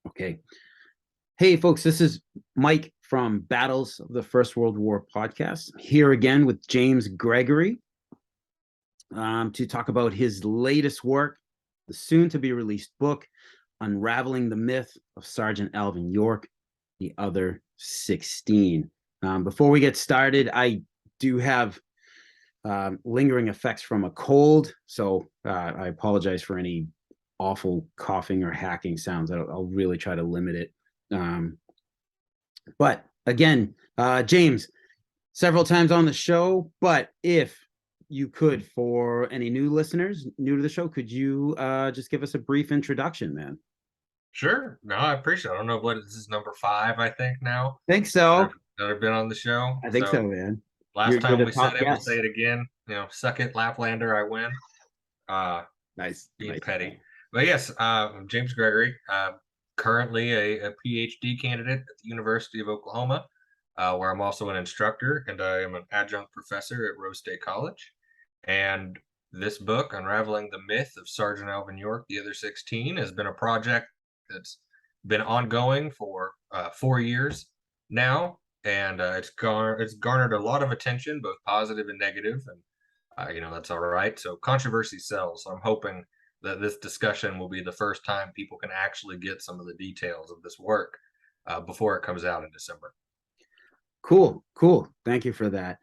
Okay. Hey, folks, this is Mike from Battles of the First World War podcast, here again with James Gregory to talk about his latest work, the soon to be released book, Unraveling the Myth of Sergeant Alvin York, the Other 16. Before we get started, I do have lingering effects from a cold, so I apologize for any awful coughing or hacking sounds. I'll really try to limit it. But again, James, several times on the show, but if you could, for any new listeners new to the show, could you just give us a brief introduction, man? Sure. No, I appreciate it. I don't know what this is number five, I think now Think that I've, so. that I've been on the show. I think so, So man. last You're time the we said top it, we'll say guest. it again. Suck it, Laplander, I win. Uh, Nice, being nice. petty. But yes, I'm James Gregory, currently a PhD candidate at the University of Oklahoma, where I'm also an instructor and I am an adjunct professor at Rose State College. And this book, Unraveling the Myth of Sergeant Alvin York, the Other 16, has been a project that's been ongoing for 4 years now, and it's garnered a lot of attention, both positive and negative, and that's all right. So controversy sells. So I'm hoping that this discussion will be the first time people can actually get some of the details of this work before it comes out in December. Cool, cool. Thank you for that.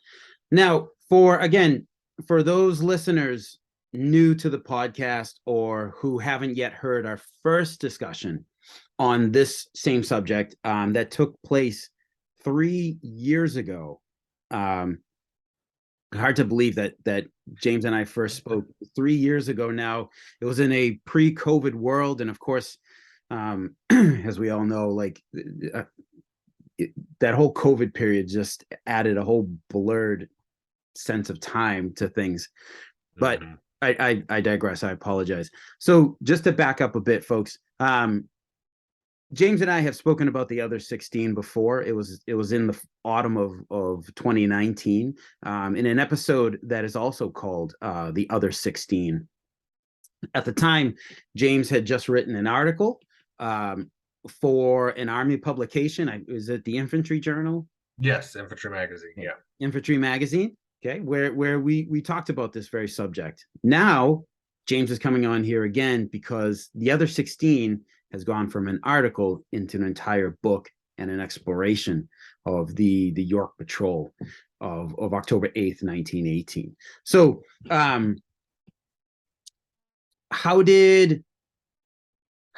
Now, for those listeners new to the podcast or who haven't yet heard our first discussion on this same subject that took place 3 years ago. Hard to believe that James and I first spoke 3 years ago now. It was in a pre-COVID world, and of course, as we all know, uh, that whole COVID period just added a whole blurred sense of time to things. But Mm-hmm. I digress. I apologize. So just to back up a bit, folks, James and I have spoken about the other 16 before. It was in the autumn of 2019 in an episode that is also called The Other 16. At the time, James had just written an article for an Army publication. Is it the Infantry Journal? Yes, Infantry Magazine. Okay. Yeah. Infantry Magazine. Okay, where we talked about this very subject. Now James is coming on here again because the other 16 has gone from an article into an entire book and an exploration of the York Patrol of October 8th, 1918. So how did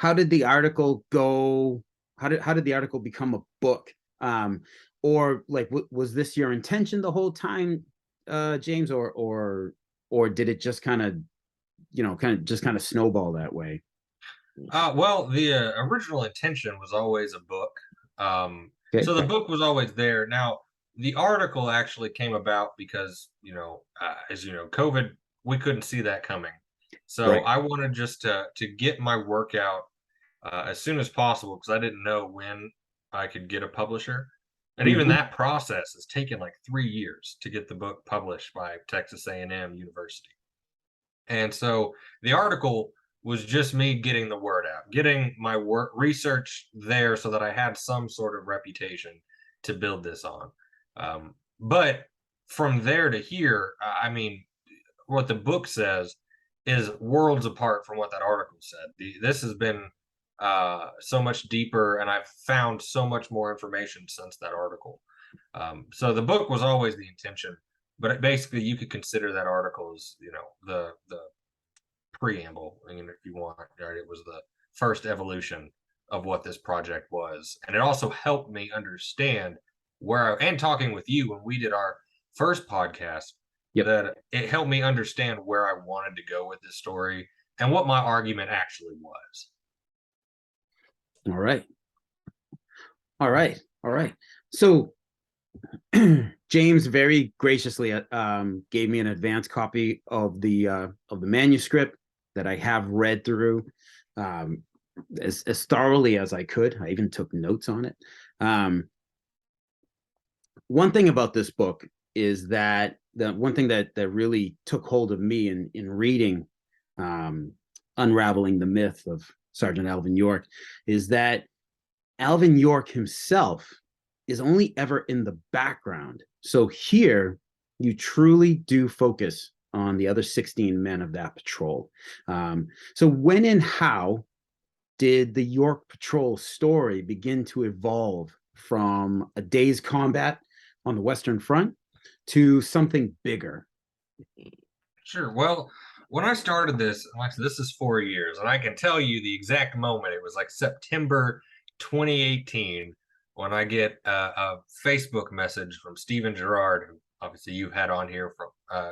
the article go? How did the article become a book? Or like, was this your intention the whole time, James, or did it just kind of, kind of snowball that way? Well, the original intention was always a book. Okay. So the book was always there. Now, the article actually came about because, as you know, COVID, we couldn't see that coming. So Right. I wanted just to get my work out as soon as possible because I didn't know when I could get a publisher. And even Mm-hmm. that process has taken like 3 years to get the book published by Texas A&M University. And so the article was just me getting the word out, getting my work research there so that I had some sort of reputation to build this on. But from there to here, I mean, what the book says is worlds apart from what that article said. This has been so much deeper, and I've found so much more information since that article. So the book was always the intention, but basically you could consider that article as the preamble. I mean, if you want, right? It was the first evolution of what this project was, and it also helped me understand and talking with you when we did our first podcast, Yep. that it helped me understand where I wanted to go with this story and what my argument actually was. All right. All right. All right. So James very graciously gave me an advance copy of the manuscript that I have read through um, as thoroughly as I could. I even took notes on it. One thing about this book is that the one thing that really took hold of me in reading Unraveling the Myth of Sergeant Alvin York is that Alvin York himself is only ever in the background. So here you truly do focus on the other 16 men of that patrol. So when and how did the York Patrol story begin to evolve from a day's combat on the Western Front to something bigger? Sure. Well, when I started this, like this is 4 years, and I can tell you the exact moment. It was like September 2018 when I get a Facebook message from Stephen Gerard, who obviously you've had on here from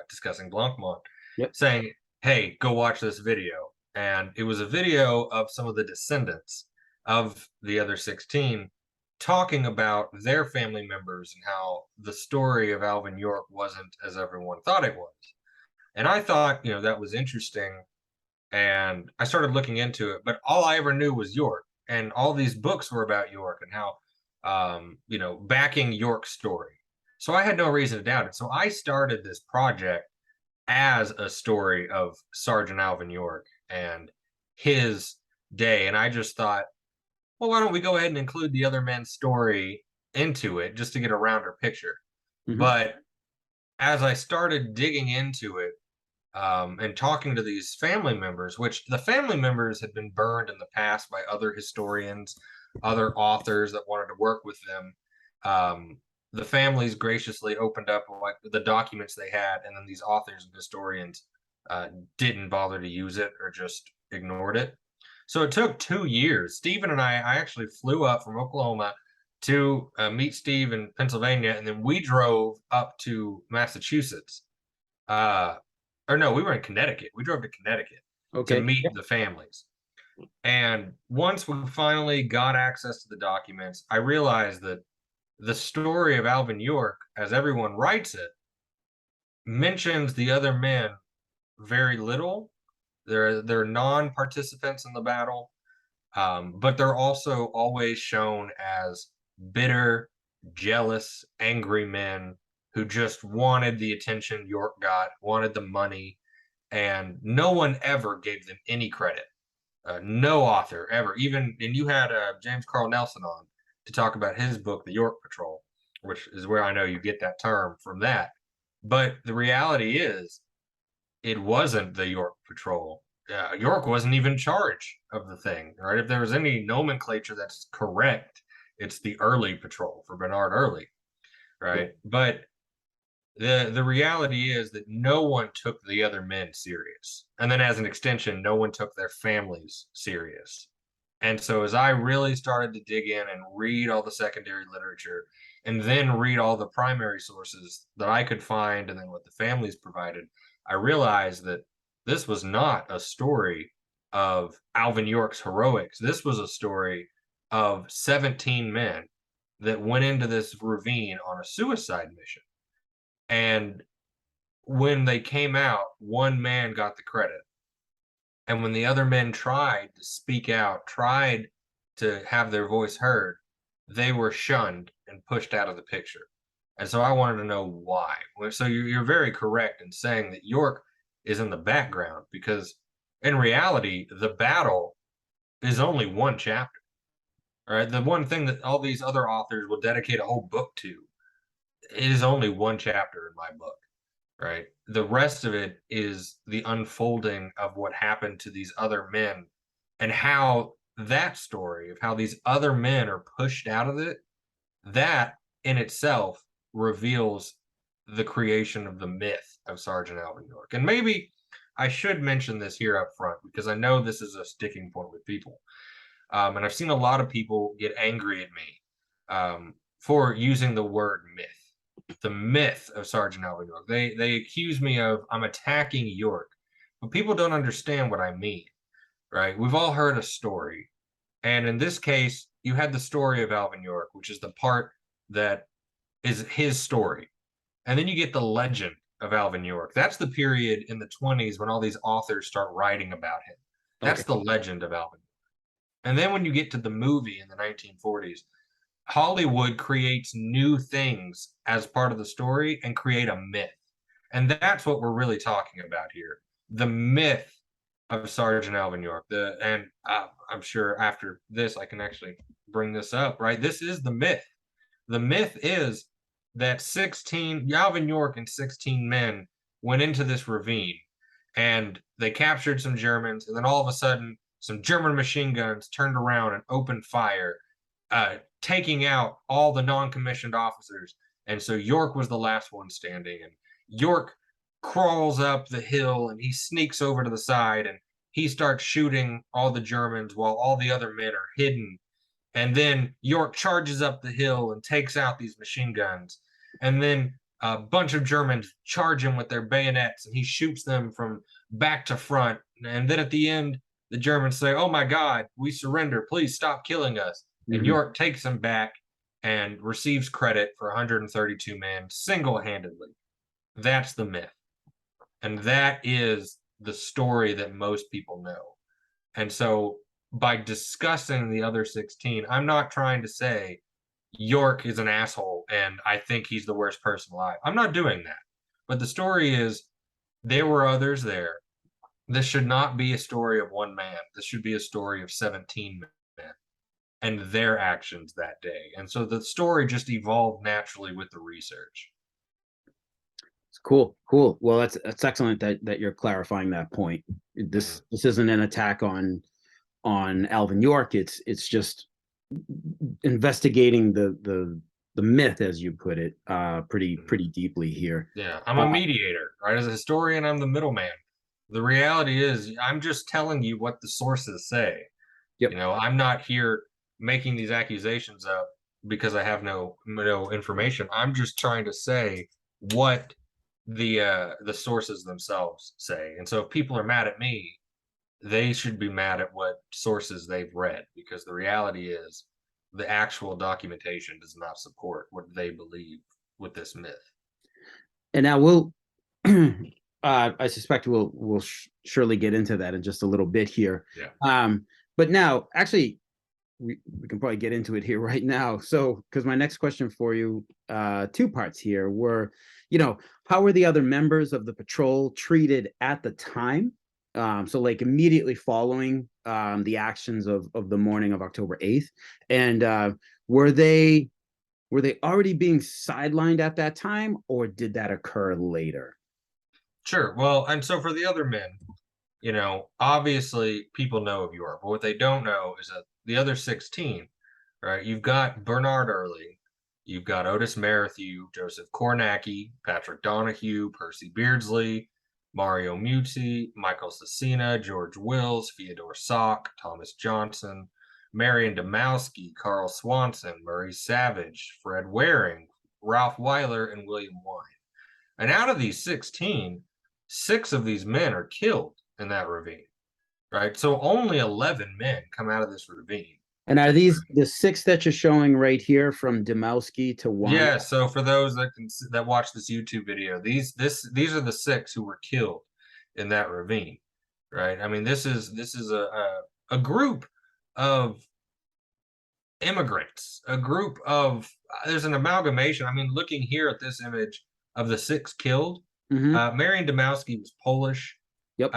discussing Blancmont, Yep. saying, "Hey, go watch this video." And it was a video of some of the descendants of the other 16 talking about their family members and how the story of Alvin York wasn't as everyone thought it was. And I thought, that was interesting. And I started looking into it, but all I ever knew was York. And all these books were about York and how, backing York's story. So I had no reason to doubt it. So I started this project as a story of Sergeant Alvin York and his day. And I just thought, well, why don't we go ahead and include the other men's story into it just to get a rounder picture? Mm-hmm. But as I started digging into it, and talking to these family members, which the family members had been burned in the past by other historians, other authors that wanted to work with them. The families graciously opened up like the documents they had, and then these authors and historians didn't bother to use it or just ignored it. So it took 2 years. Stephen and I actually flew up from Oklahoma to meet Steve in Pennsylvania, and then we drove up to Massachusetts. Uh, or no, we were in Connecticut. We drove to Connecticut to Okay. meet Yep. the families. And once we finally got access to the documents, I realized that the story of Alvin York, as everyone writes it, mentions the other men very little. They're non-participants in the battle, but they're also always shown as bitter, jealous, angry men who just wanted the attention York got, wanted the money, and no one ever gave them any credit. No author ever, even, and you had James Carl Nelson on to talk about his book, The York Patrol, which is where I know you get that term from that. But the reality is, it wasn't the York Patrol. York wasn't even in charge of the thing, right? If there was any nomenclature that's correct, it's the Early Patrol for Bernard Early, right? But the reality is that no one took the other men serious, and then as an extension, no one took their families serious. And so as I really started to dig in and read all the secondary literature and then read all the primary sources that I could find and then what the families provided, I realized that this was not a story of Alvin York's heroics. This was a story of 17 men that went into this ravine on a suicide mission. And when they came out, one man got the credit. And when the other men tried to speak out, tried to have their voice heard, they were shunned and pushed out of the picture. And so I wanted to know why. So you're very correct in saying that York is in the background because in reality, the battle is only one chapter. All right. The one thing that all these other authors will dedicate a whole book to, it is only one chapter in my book. Right? The rest of it is the unfolding of what happened to these other men and how that story of how these other men are pushed out of it, that in itself reveals the creation of the myth of Sergeant Alvin York. And maybe I should mention this here up front because I know this is a sticking point with people. And I've seen a lot of people get angry at me for using the word myth, the myth of Sergeant Alvin York. They accuse me of I'm attacking York, but people don't understand what I mean, right? We've all heard a story, and in this case, you had the story of Alvin York, which is the part that is his story, and then you get the legend of Alvin York. That's the period in the 20s when all these authors start writing about him. Okay. That's the legend of Alvin. And then when you get to the movie in the 1940s, Hollywood creates new things as part of the story and create a myth. And that's what we're really talking about here. The myth of Sergeant Alvin York. I'm sure after this I can actually bring this up, right? This is the myth. The myth is that 16 Alvin York and 16 men went into this ravine and they captured some Germans, and then all of a sudden some German machine guns turned around and opened fire, taking out all the non-commissioned officers. And so York was the last one standing, and York crawls up the hill and he sneaks over to the side and he starts shooting all the Germans while all the other men are hidden. And then York charges up the hill and takes out these machine guns. And then a bunch of Germans charge him with their bayonets and he shoots them from back to front. And then at the end, the Germans say, "Oh my God, we surrender. Please stop killing us." And York takes them back and receives credit for 132 men single-handedly. That's the myth. And that is the story that most people know. And so by discussing the other 16, I'm not trying to say York is an asshole and I think he's the worst person alive. I'm not doing that. But the story is there were others there. This should not be a story of one man. This should be a story of 17 men and their actions that day. And so the story just evolved naturally with the research. Cool. Well, that's excellent that you're clarifying that point. This isn't an attack on Alvin York. It's just investigating the myth, as you put it, pretty deeply here. Yeah, I'm a mediator, right? As a historian, I'm the middleman. The reality is, I'm just telling you what the sources say. Yep. You know, I'm not here making these accusations up because I have no information. I'm just trying to say what the sources themselves say. And so if people are mad at me, they should be mad at what sources they've read, because the reality is the actual documentation does not support what they believe with this myth. And now we'll I suspect we'll surely get into that in just a little bit here. Yeah. But now actually we can probably get into it here right now. So, because my next question for you, two parts here were, how were the other members of the patrol treated at the time? So like immediately following the actions of the morning of October 8th. And were they already being sidelined at that time, or did that occur later? Sure. Well, and so for the other men, obviously people know of York, but what they don't know is that the other 16, right? You've got Bernard Early, you've got Otis Merrithew, Joseph Kornacki, Patrick Donahue, Percy Beardsley, Mario Muti, Michael Cecina, George Wills, Fyodor Sock, Thomas Johnson, Marion Demowski, Carl Swanson, Murray Savage, Fred Waring, Ralph Weiler, and William Wine. And out of these 16, 6 of these men are killed in that ravine, right? So only 11 men come out of this ravine. And are these the 6 that you're showing right here, from Demowski to Wine? Yeah. So for those that watch this YouTube video, these are the 6 who were killed in that ravine, right? I mean, this is a group of immigrants, a group of there's an amalgamation. I mean, looking here at this image of the 6 killed, Marion Demowski was Polish. Yep.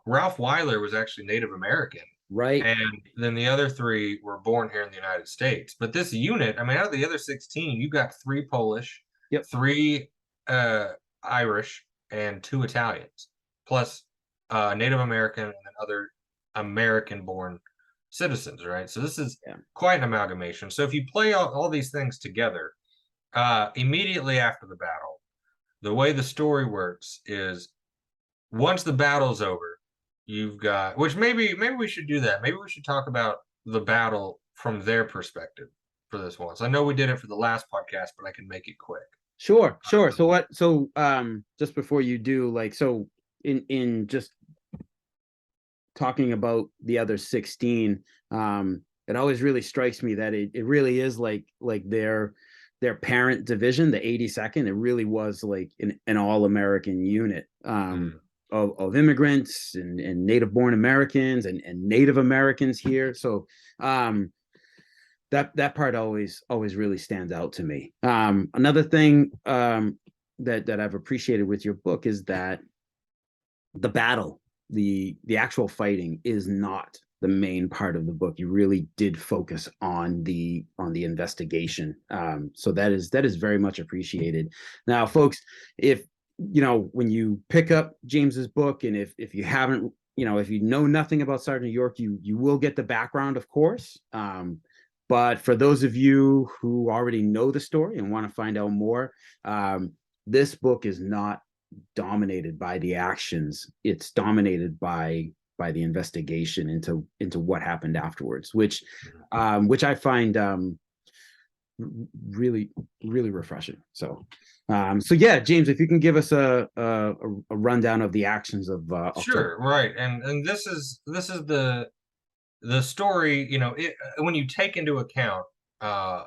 Ralph Weiler was actually Native American. Right. And then the other 3 were born here in the United States. But this unit, I mean, out of the other 16, you got 3 Polish, yep, 3 Irish, and 2 Italians, plus Native American and then other American-born citizens, right? So this is quite an amalgamation. So if you play all these things together, immediately after the battle, the way the story works is once the battle's over, you've got, which maybe we should do that. Maybe we should talk about the battle from their perspective for this one. So I know we did it for the last podcast, but I can make it quick. Sure. So just before you do, so in just talking about the other 16, it always really strikes me that it really is like their parent division, the 82nd. It really was like an all-American unit of immigrants and native-born Americans and Native Americans here. So that part always really stands out to me. Another thing that I've appreciated with your book is that the battle, the actual fighting, is not the main part of the book. You really did focus on the investigation. So that is very much appreciated. Now, folks, if when you pick up James's book, and if you haven't, if you know nothing about Sergeant York, you will get the background, of course. But for those of you who already know the story and want to find out more, this book is not dominated by the actions. It's dominated by the investigation into what happened afterwards, which I find really refreshing. So yeah, James, if you can give us a rundown of the actions of Sure, right. And this is the story, when you take into account uh,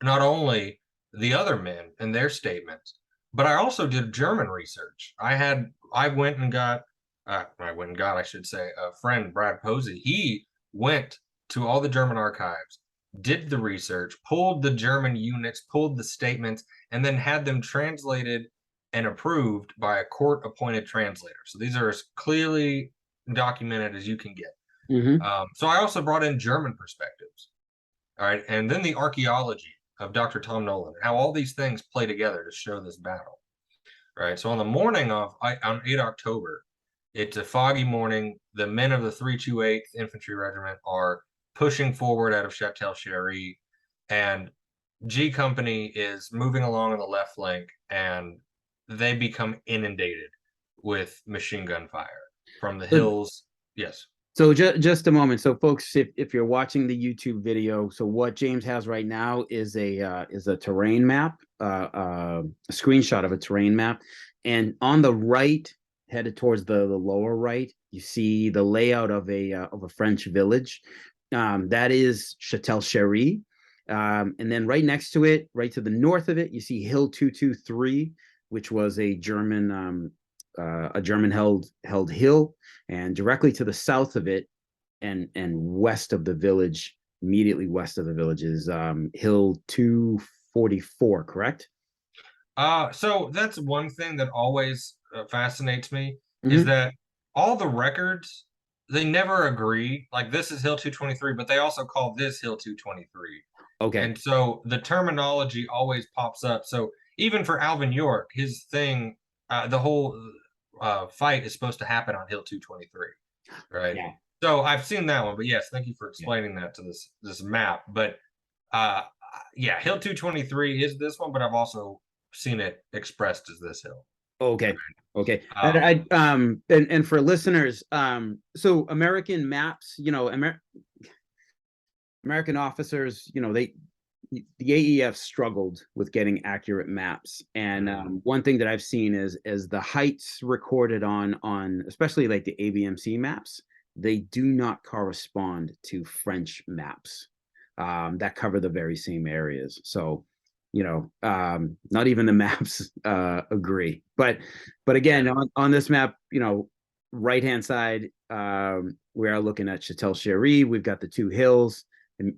not only the other men and their statements, but I also did German research. I went and got, I should say, a friend, Brad Posey. He went to all the German archives, did the research, pulled the German units, pulled the statements, and then had them translated and approved by a court-appointed translator. So these are as clearly documented as you can get. Mm-hmm. So I also brought in German perspectives. All right. And then the archaeology of Dr. Tom Nolan, how all these things play together to show this battle. Right. So on the morning on 8 October, it's a foggy morning. The men of the 328th Infantry Regiment are pushing forward out of Chatel Chery, and G Company is moving along on the left flank, and they become inundated with machine gun fire from the hills. Yes. So just a moment. So folks, if you're watching the YouTube video, so what James has right now is a terrain map, a screenshot of a terrain map, and on the right, headed towards the lower right, you see the layout of a French village. That is Chatel Chery, and then right next to it, right to the north of it, you see Hill 223, which was a German held hill, and directly to the south of it and west of the village, immediately west of the village, is Hill 244, correct? So that's one thing that always fascinates me is Mm-hmm. that all the records, they never agree. Like this is Hill 223, but they also call this Hill 223. Okay. And so the terminology always pops up. So even for Alvin York, his thing, the whole fight is supposed to happen on Hill 223, right? Yeah. So I've seen that one, but yes, thank you for Yeah. explaining that to this map. But uh, yeah, Hill 223 is this one, but I've also seen it expressed as this hill. Okay. Okay. Um, And for listeners, so American maps, American officers, the AEF struggled with getting accurate maps, and one thing that I've seen is the heights recorded on especially like the ABMC maps, they do not correspond to French maps that cover the very same areas. So, not even the maps agree. But again, yeah. on this map, right hand side, we are looking at Chatel Chery. We've got the two hills, and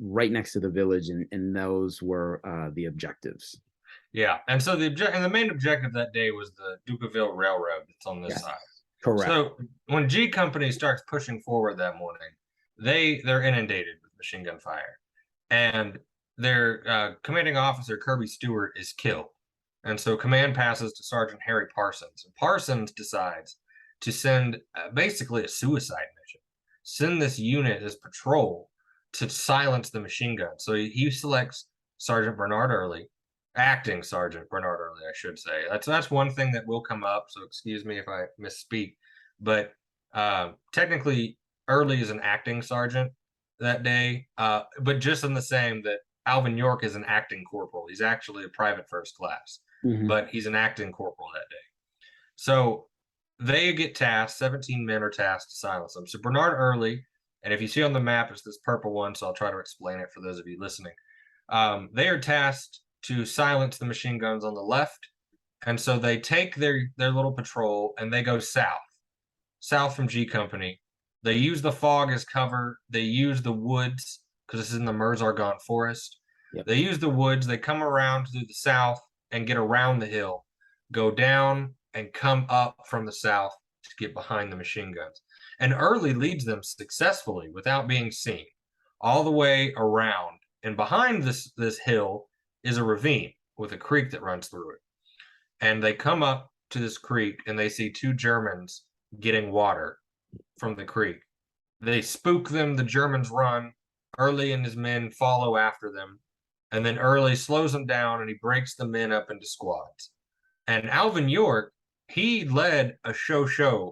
right next to the village, and those were the objectives. Yeah. And so the main objective that day was the Ducaville Railroad that's on this Yes, side. correct. So when G Company starts pushing forward that morning, they're inundated with machine gun fire, and their commanding officer Kirby Stewart is killed, and so command passes to Sergeant Harry Parsons. And Parsons decides to send basically a suicide mission, send this unit, this patrol, to silence the machine gun. So he selects Sergeant Bernard Early, acting Sergeant Bernard Early, I should say. That's one thing that will come up. So excuse me if I misspeak, but technically Early is an acting sergeant that day, but just in the same that Alvin York is an acting corporal. He's actually a private first class, Mm-hmm. but he's an acting corporal that day. So they get tasked. 17 men are tasked to silence them. So Bernard Early, and if you see on the map, it's this purple one. So I'll try to explain it for those of you listening. They are tasked to silence the machine guns on the left, and so they take their little patrol and they go south from G Company. They use the fog as cover. They use the woods because this is in the Merzargant forest. Yep. They use the woods. They come around to the south and get around the hill, go down and come up from the south to get behind the machine guns. And Early leads them successfully without being seen all the way around. And behind this hill is a ravine with a creek that runs through it. And they come up to this creek and they see two Germans getting water from the creek. They spook them. The Germans run. Early and his men follow after them. And then Early slows them down and he breaks the men up into squads. And Alvin York, he led a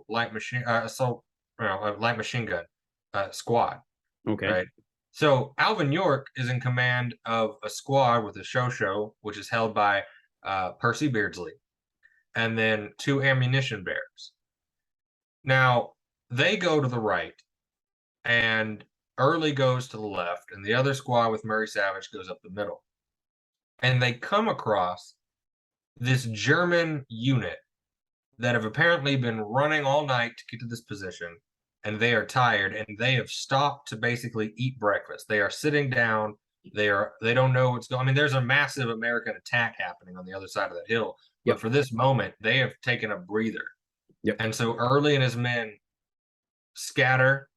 light machine light machine gun squad, Okay. right? So Alvin York is in command of a squad with a which is held by Percy Beardsley, and then two ammunition bearers. Now they go to the right, and Early goes to the left, and the other squad with Murray Savage goes up the middle. And they come across this German unit that have apparently been running all night to get to this position, and they are tired, and they have stopped to basically eat breakfast. They are sitting down. They don't know what's going. I mean, there's a massive American attack happening on the other side of that hill, but Yep. for this moment, they have taken a breather. Yep. And so Early and his men scatter,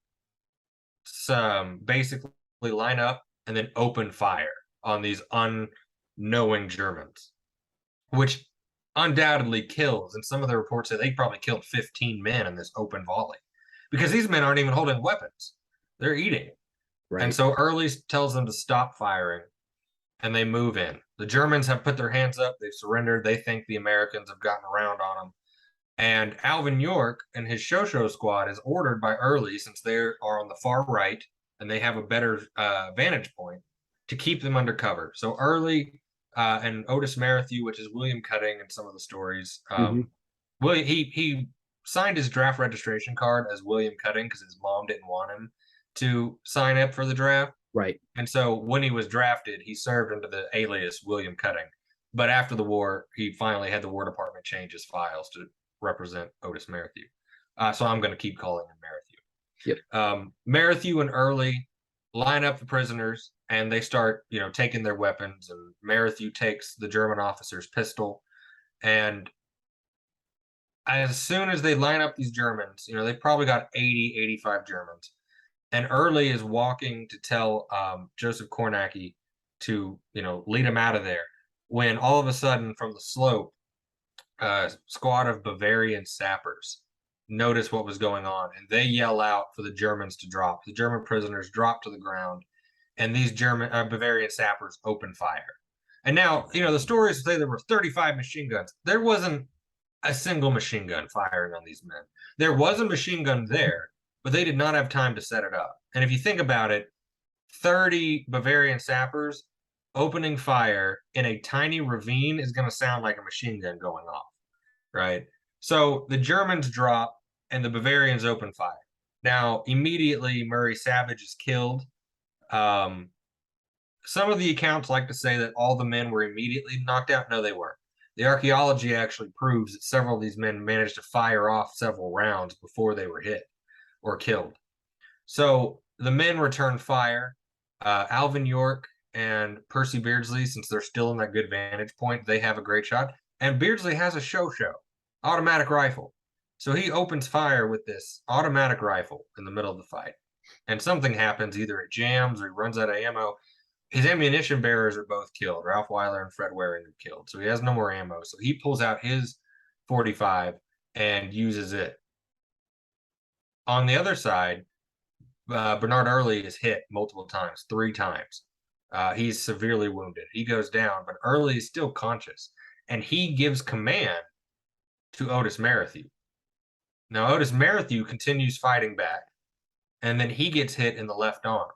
basically line up, and then open fire on these unknowing Germans, which undoubtedly kills. And some of the reports say they probably killed 15 men in this open volley because these men aren't even holding weapons. They're eating. Right. And so Early tells them to stop firing and they move in. The Germans have put their hands up. They've surrendered. They think the Americans have gotten around on them. And Alvin York and his squad is ordered by Early, since they are on the far right and they have a better vantage point, to keep them under cover. So Early and Otis Merrithew, which is William Cutting in some of the stories. He signed his draft registration card as William Cutting because his mom didn't want him to sign up for the draft. Right. And so when he was drafted, he served under the alias William Cutting. But after the war, he finally had the War Department change his files to represent Otis Merrithew. So I'm going to keep calling him Merrithew. Yep. Merrithew and Early line up the prisoners, and they start, taking their weapons. And Merrithew takes the German officer's pistol. And as soon as they line up these Germans, they've probably got 80, 85 Germans. And Early is walking to tell Joseph Kornacki to, lead him out of there, when all of a sudden from the slope, a squad of Bavarian sappers notice what was going on, and they yell out for the Germans to drop. The German prisoners drop to the ground, and these Bavarian sappers open fire. And now, the stories say there were 35 machine guns. There wasn't a single machine gun firing on these men. There was a machine gun there, but they did not have time to set it up. And if you think about it, 30 Bavarian sappers opening fire in a tiny ravine is going to sound like a machine gun going off, right? So the Germans drop and the Bavarians open fire. Now, immediately, Murray Savage is killed. Some of the accounts like to say that all the men were immediately knocked out. No, they weren't. The archaeology actually proves that several of these men managed to fire off several rounds before they were hit or killed. So the men return fire. Alvin York and Percy Beardsley, since they're still in that good vantage point, they have a great shot. And Beardsley has a automatic rifle. So he opens fire with this automatic rifle in the middle of the fight. And something happens, either it jams or he runs out of ammo. His ammunition bearers are both killed. Ralph Weiler and Fred Waring are killed. So he has no more ammo. So he pulls out his 45 and uses it. On the other side, Bernard Early is hit multiple times, 3 times. He's severely wounded. He goes down, but Early is still conscious. And he gives command to Otis Merrithew. Now, Otis Merrithew continues fighting back, and then he gets hit in the left arm.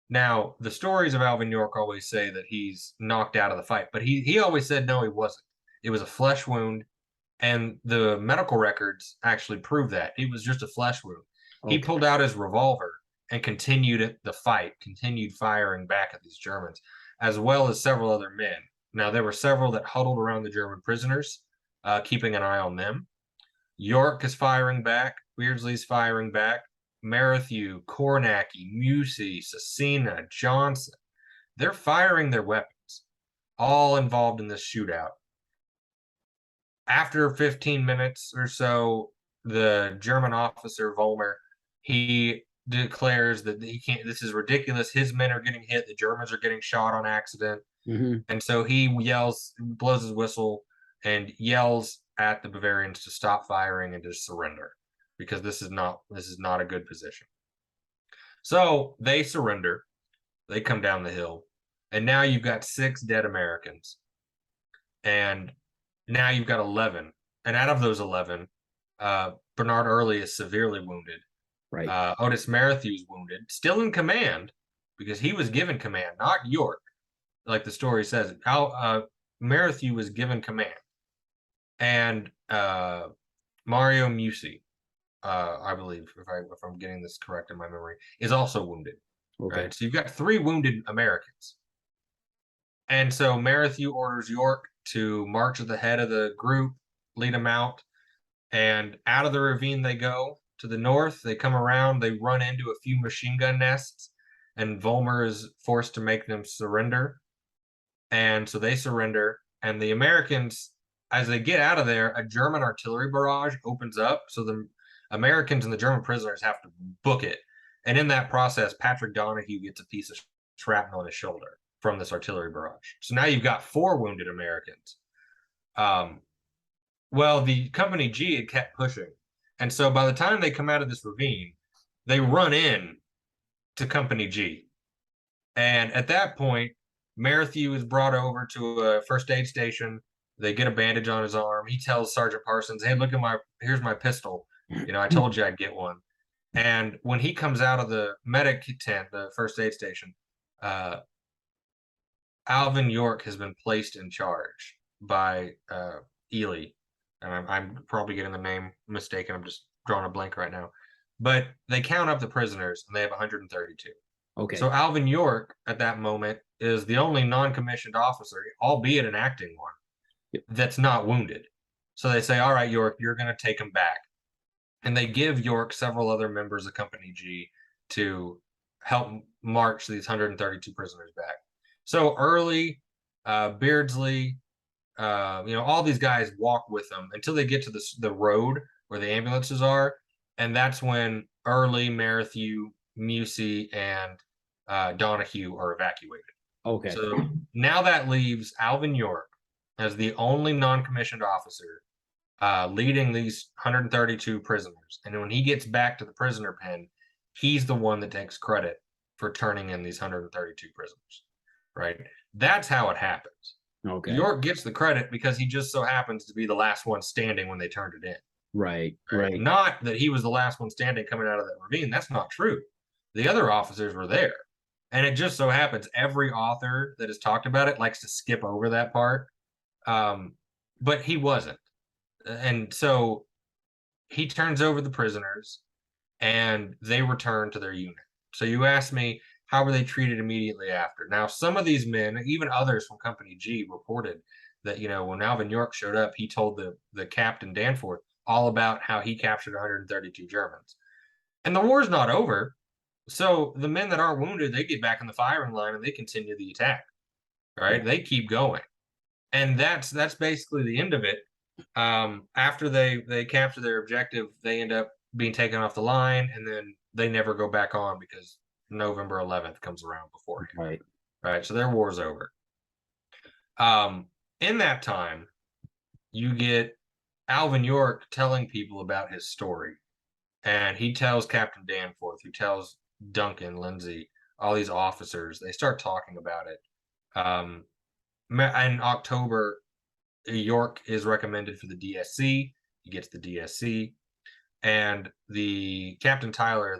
Now, the stories of Alvin York always say that he's knocked out of the fight, but he always said no, he wasn't. It was a flesh wound, and the medical records actually prove that. It was just a flesh wound. Okay. He pulled out his revolver and continued the fight, continued firing back at these Germans, as well as several other men. Now, there were several that huddled around the German prisoners, keeping an eye on them. York is firing back. Beardsley's firing back. Merrithew, Kornacki, Musey, Cecina, Johnson. They're firing their weapons, all involved in this shootout. After 15 minutes or so, the German officer, Vollmer, He declares that he can't. This is ridiculous. His men are getting hit. The Germans are getting shot on accident. And so he yells, blows his whistle, and yells at the Bavarians to stop firing and to surrender, because this is not a good position. So they surrender. They come down the hill, and now you've got 6 dead Americans, and now you've got 11. And out of those 11, Bernard Early is severely wounded. Right. Otis Merrithew's wounded, still in command, because he was given command, not York, like the story says. Merrithew was given command, and Mario Musi, I believe, if I'm getting this correct in my memory, is also wounded. Okay. Right, so you've got 3 wounded Americans, and so Merrithew orders York to march at the head of the group, lead them out, and out of the ravine they go. To the north, they come around, they run into a few machine gun nests, and Volmer is forced to make them surrender. And so they surrender, and the Americans, as they get out of there, a German artillery barrage opens up, so the Americans and the German prisoners have to book it. And in that process, Patrick Donahue gets a piece of shrapnel in his shoulder from this artillery barrage. So now you've got 4 wounded Americans. Well, the Company G had kept pushing, and so by the time they come out of this ravine, they run in to Company G. And at that point, Merrithew is brought over to a first aid station. They get a bandage on his arm. He tells Sergeant Parsons, "Hey, look at here's my pistol. I told you I'd get one." And when he comes out of the medic tent, the first aid station, Alvin York has been placed in charge by Ely. And I'm probably getting the name mistaken. I'm just drawing a blank right now. But they count up the prisoners, and they have 132. Okay. So Alvin York, at that moment, is the only non-commissioned officer, albeit an acting one, that's not wounded. So they say, "All right, York, you're going to take him back." And they give York several other members of Company G to help march these 132 prisoners back. So Early, Beardsley, all these guys walk with them until they get to the road where the ambulances are. And that's when Early, Merrithew, Musi, and Donahue are evacuated. Okay. So now that leaves Alvin York as the only non-commissioned officer leading these 132 prisoners. And when he gets back to the prisoner pen, he's the one that takes credit for turning in these 132 prisoners. Right? That's how it happens. Okay. York gets the credit because he just so happens to be the last one standing when they turned it in. Right. Not that he was the last one standing coming out of that ravine. That's not true. The other officers were there. And it just so happens every author that has talked about it likes to skip over that part. But he wasn't. And so he turns over the prisoners, and they return to their unit. So you asked me, how were they treated immediately after? Now, some of these men, even others from Company G, reported that, when Alvin York showed up, he told the captain Danforth all about how he captured 132 Germans. And the war's not over. So the men that aren't wounded, they get back in the firing line and they continue the attack. Right? Yeah. They keep going. And that's basically the end of it. After they capture their objective, they end up being taken off the line, and then they never go back on because November 11th comes around beforehand. Right. So their war's over. In that time, you get Alvin York telling people about his story, and he tells Captain Danforth, who tells Duncan, Lindsay, all these officers. They start talking about it. In October, York is recommended for the DSC. He gets the DSC, and the Captain Tyler,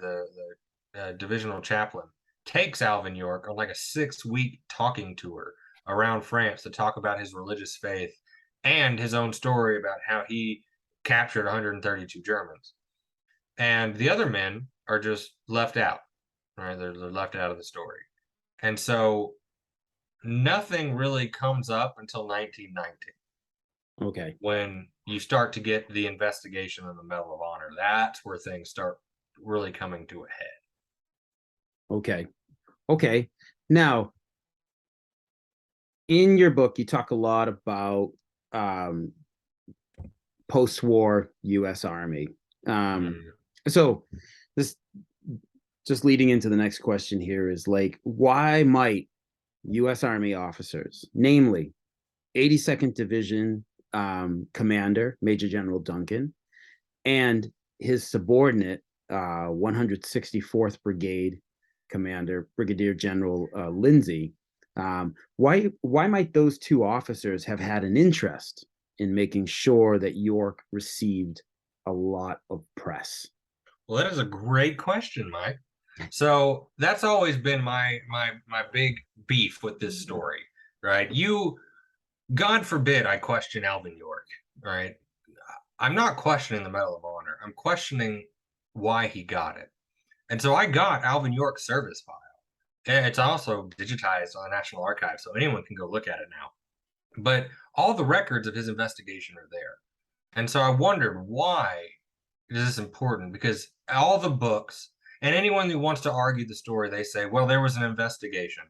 the divisional chaplain, takes Alvin York on like a 6-week talking tour around France to talk about his religious faith and his own story about how he captured 132 Germans. And the other men are just left out. Right? They're left out of the story. And so nothing really comes up until 1919. Okay. When you start to get the investigation and the Medal of Honor, that's where things start really coming to a head. Okay. Now, in your book, you talk a lot about post-war U.S. Army. So just leading into the next question here is like, why might U.S. Army officers, namely 82nd Division Commander Major General Duncan and his subordinate 164th Brigade Commander Brigadier General Lindsay, why might those two officers have had an interest in making sure that York received a lot of press? Well, that is a great question, Mike. So that's always been my big beef with this story, right? God forbid I question Alvin York, right? I'm not questioning the Medal of Honor. I'm questioning why he got it. And so I got Alvin York's service file. It's also digitized on the National Archive, so anyone can go look at it now. But all the records of his investigation are there. And so I wondered, why is this important? Because all the books and anyone who wants to argue the story, they say, well, there was an investigation.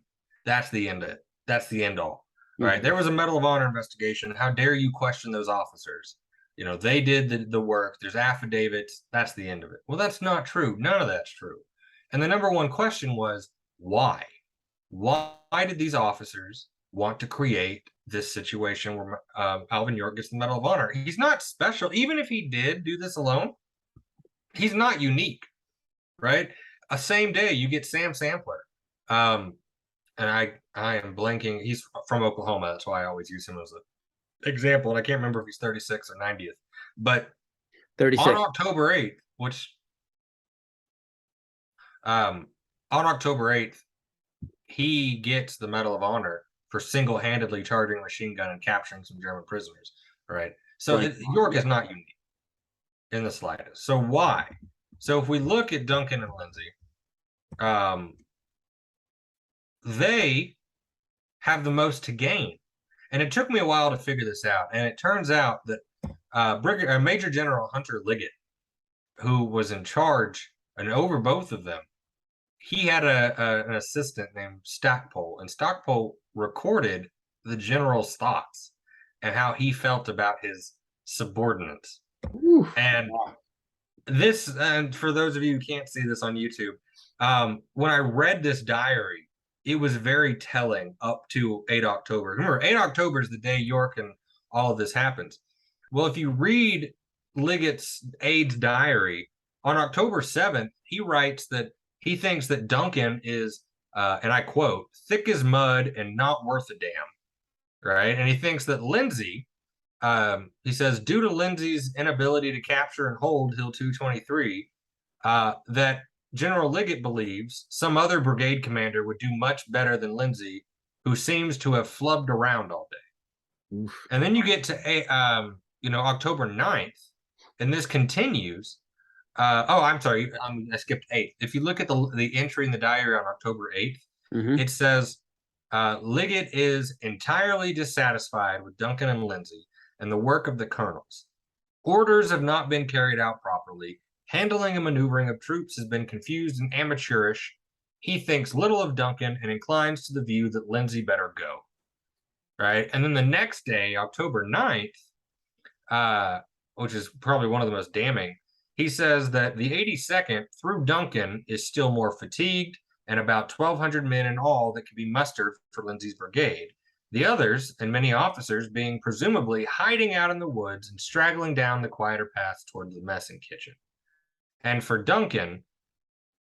That's the end of it. That's the end all. Right? Mm-hmm. There was a Medal of Honor investigation. How dare you question those officers? You know, they did the work. There's affidavits. That's the end of it. Well, that's not true. None of that's true. And the number one question was, why? Why did these officers want to create this situation where Alvin York gets the Medal of Honor? He's not special. Even if he did do this alone, he's not unique, right? A same day you get Sam Sampler. And I am blanking. He's from Oklahoma. That's why I always use him as an example. And I can't remember if he's 36 or 90th. But 36. on October 8th, on October 8th, he gets the Medal of Honor for single-handedly charging a machine gun and capturing some German prisoners, right? So York is not unique in the slightest. So why? So if we look at Duncan and Lindsay, they have the most to gain. And it took me a while to figure this out. And it turns out that Major General Hunter Liggett, who was in charge and over both of them, he had an assistant named Stackpole, and Stackpole recorded the general's thoughts and how he felt about his subordinates. Oof. And this, and for those of you who can't see this on YouTube, when I read this diary, it was very telling up to 8 October. Remember, 8 October is the day York and all of this happens. Well, if you read Liggett's aide's diary, on October 7th, he writes that he thinks that Duncan is, and I quote, thick as mud and not worth a damn, right? And he thinks that Lindsay, he says, due to Lindsay's inability to capture and hold Hill 223, that General Liggett believes some other brigade commander would do much better than Lindsay, who seems to have flubbed around all day. Oof. And then you get to, October 9th, and this continues. I'm sorry, I skipped 8th. If you look at the entry in the diary on October 8th, it says, Liggett is entirely dissatisfied with Duncan and Lindsay and the work of the colonels. Orders have not been carried out properly. Handling and maneuvering of troops has been confused and amateurish. He thinks little of Duncan and inclines to the view that Lindsay better go. Right? And then the next day, October 9th, which is probably one of the most damning, he says that the 82nd, through Duncan, is still more fatigued and about 1,200 men in all that can be mustered for Lindsay's brigade. The others, and many officers, being presumably hiding out in the woods and straggling down the quieter paths toward the mess and kitchen. And for Duncan,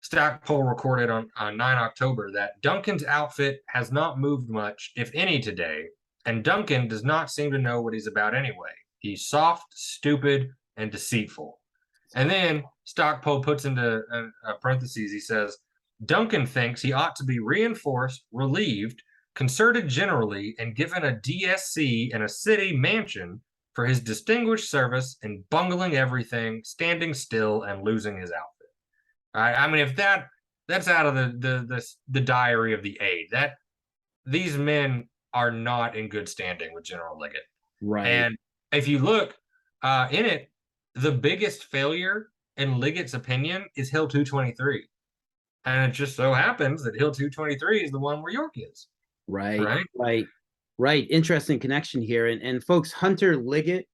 Stackpole recorded on 9 October that Duncan's outfit has not moved much, if any, today, and Duncan does not seem to know what he's about anyway. He's soft, stupid, and deceitful. And then Stackpole puts into parentheses, he says, Duncan thinks he ought to be reinforced, relieved, concerted generally, and given a DSC and a city mansion for his distinguished service in bungling everything, standing still, and losing his outfit. I mean, if that's out of the diary of the aide, that these men are not in good standing with General Liggett. Right. And if you look in it, the biggest failure in Liggett's opinion is Hill 223. And it just so happens that Hill 223 is the one where York is. Right. Interesting connection here. And folks, Hunter Liggett,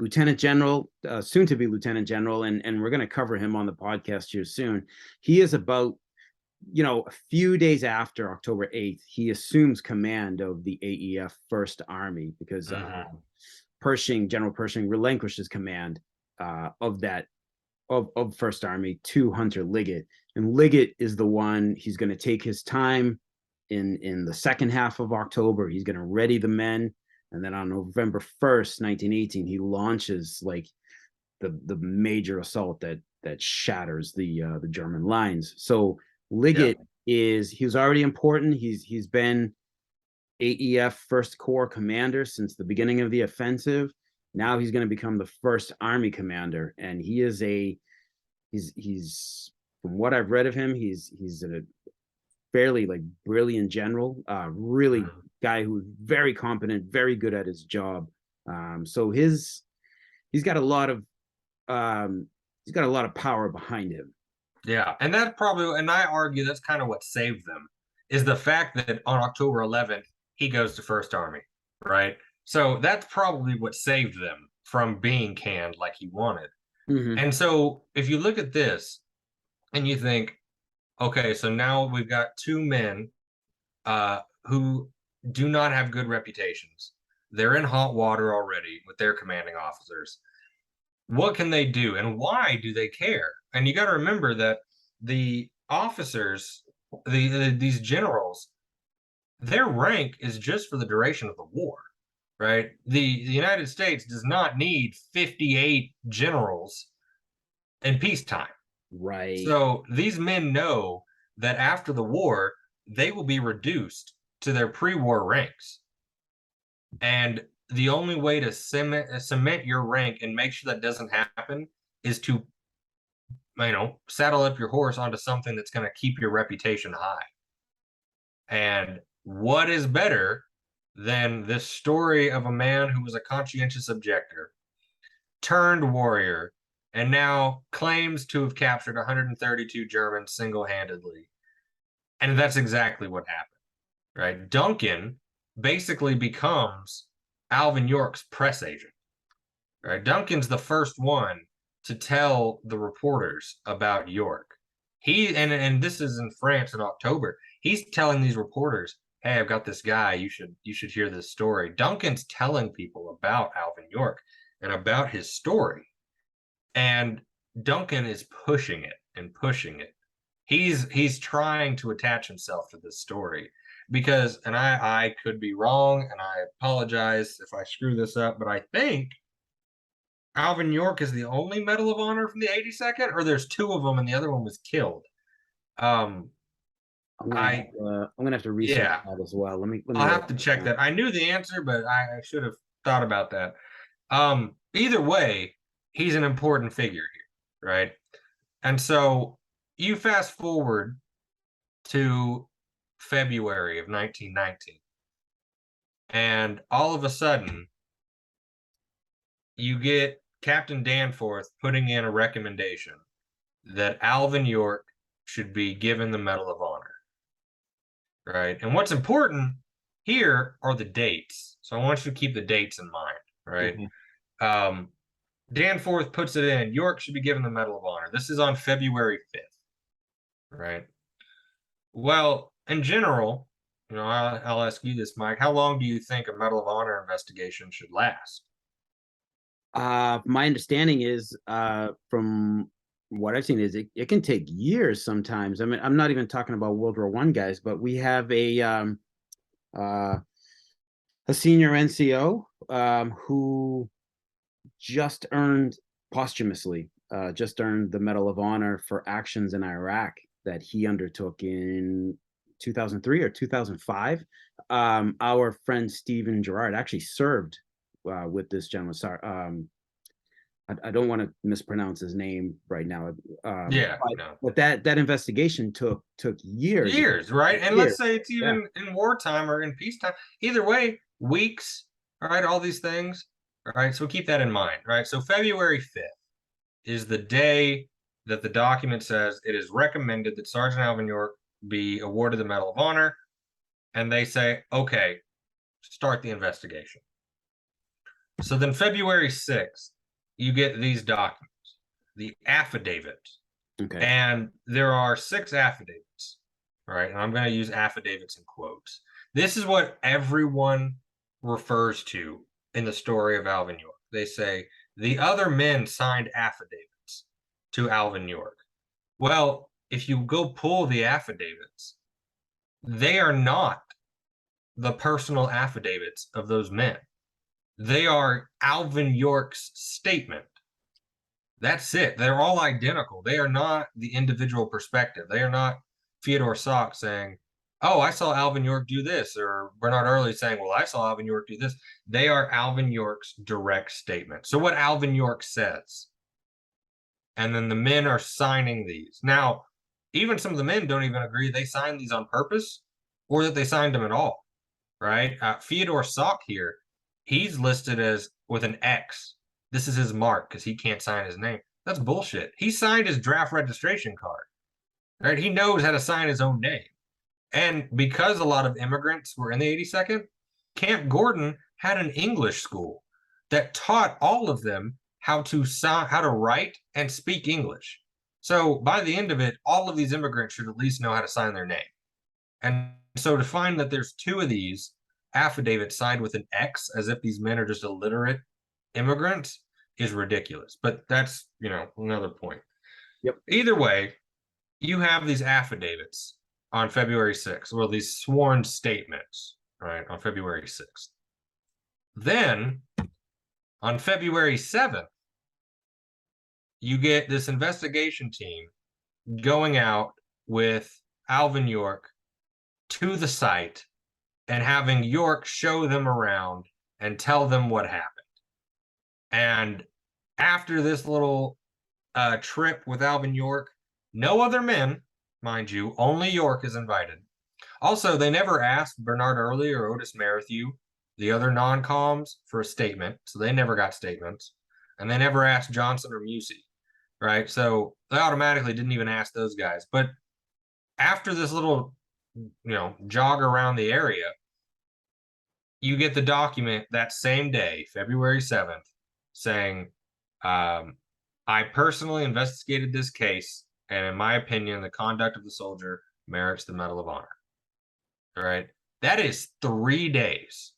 Lieutenant General, soon to be Lieutenant General, and we're going to cover him on the podcast here soon. He is about, a few days after October 8th, he assumes command of the AEF First Army because General Pershing relinquishes command of that of First Army to Hunter Liggett, and Liggett is the one. He's going to take his time in the second half of October. He's going to ready the men, and then on November 1st, 1918, he launches like the major assault that shatters the German lines. So Liggett he was already important. He's been AEF First Corps commander since the beginning of the offensive. Now he's going to become the First Army commander, and he's from what I've read of him, he's a fairly like brilliant general, really guy who's very competent, very good at his job. So he's got a lot of power behind him. Yeah, and that's probably, and I argue that's kind of what saved them, is the fact that on October 11th he goes to First Army, right? So that's probably what saved them from being canned like he wanted. And so if you look at this and you think, okay, so now we've got two men who do not have good reputations. They're in hot water already with their commanding officers. What can they do, and why do they care? And you got to remember that the officers, these generals, their rank is just for the duration of the war, right? The United States does not need 58 generals in peacetime. Right. So these men know that after the war, they will be reduced to their pre-war ranks. And the only way to cement your rank and make sure that doesn't happen is to, saddle up your horse onto something that's going to keep your reputation high. And what is better than this story of a man who was a conscientious objector, turned warrior, and now claims to have captured 132 Germans single-handedly. And that's exactly what happened, right? Duncan basically becomes Alvin York's press agent, right? Duncan's the first one to tell the reporters about York. And this is in France in October. He's telling these reporters, "Hey, I've got this guy. You should hear this story." Duncan's telling people about Alvin York and about his story. And Duncan is pushing it and pushing it. He's trying to attach himself to this story because, and I could be wrong, and I apologize if I screw this up, but I think Alvin York is the only Medal of Honor from the 82nd, or there's two of them and the other one was killed. I'm gonna have to research that as well. Let me I'll have to check that. I knew the answer, but I should have thought about that. Either way, he's an important figure here, right? And so you fast forward to February of 1919, and all of a sudden, you get Captain Danforth putting in a recommendation that Alvin York should be given the Medal of Honor, right? And what's important here are the dates. So I want you to keep the dates in mind, right? Danforth puts it in. York should be given the Medal of Honor. This is on February 5th, right? Well, in general, I'll ask you this, Mike. How long do you think a Medal of Honor investigation should last? My understanding is, from what I've seen, is it can take years sometimes. I mean, I'm not even talking about World War I guys, but we have a senior NCO who just earned posthumously, the Medal of Honor for actions in Iraq that he undertook in 2003 or 2005. Our friend Stephen Gerard actually served with this gentleman. Sorry, I don't want to mispronounce his name right now. But that investigation took years. Years, right? And let's say it's even in wartime or in peacetime. Either way, weeks, right? All these things, right? So keep that in mind, right? So February 5th is the day that the document says it is recommended that Sergeant Alvin York be awarded the Medal of Honor. And they say, okay, start the investigation. So then February 6th, you get these documents, the affidavit. Okay. And there are 6 affidavits, right? And I'm going to use affidavits in quotes. This is what everyone refers to in the story of Alvin York. They say the other men signed affidavits to Alvin York. Well, if you go pull the affidavits, they are not the personal affidavits of those men. They are Alvin York's statement. That's it. They're all identical. They are not the individual perspective. They are not Fyodor Sock saying, "Oh, I saw Alvin York do this," or Bernard Early saying, "Well, I saw Alvin York do this." They are Alvin York's direct statement. So what Alvin York says, and then the men are signing these. Now, even some of the men don't even agree they signed these on purpose or that they signed them at all, right? Fyodor Sock here, he's listed as with an X. This is his mark because he can't sign his name. That's bullshit. He signed his draft registration card, right? He knows how to sign his own name. And because a lot of immigrants were in the 82nd, Camp Gordon had an English school that taught all of them how to write and speak English. So by the end of it, all of these immigrants should at least know how to sign their name. And so to find that there's 2 of these affidavits signed with an X as if these men are just illiterate immigrants is ridiculous. But that's, another point. Yep. Either way, you have these affidavits on February 6th, or these sworn statements, right, on February 6th. Then on February 7th, you get this investigation team going out with Alvin York to the site and having York show them around and tell them what happened. And after this little trip with Alvin York, no other men, mind you, only York is invited. Also, they never asked Bernard Early or Otis Merrithew, the other non-coms, for a statement, so they never got statements. And they never asked Johnson or Musey, right? So they automatically didn't even ask those guys. But after this little, jog around the area, you get the document that same day, February 7th, saying, I personally investigated this case, and in my opinion, the conduct of the soldier merits the Medal of Honor. All right. That is 3 days.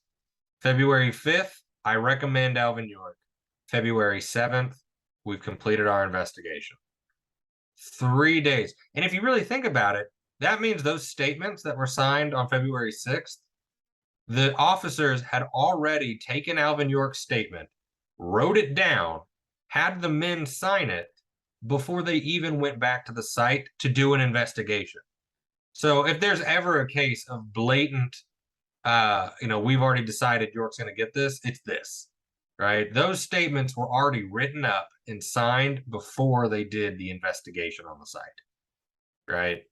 February 5th, I recommend Alvin York. February 7th, we've completed our investigation. 3 days. And if you really think about it, that means those statements that were signed on February 6th, the officers had already taken Alvin York's statement, wrote it down, had the men sign it before they even went back to the site to do an investigation. So if there's ever a case of blatant, we've already decided York's going to get this, it's this, right? Those statements were already written up and signed before they did the investigation on the site, right?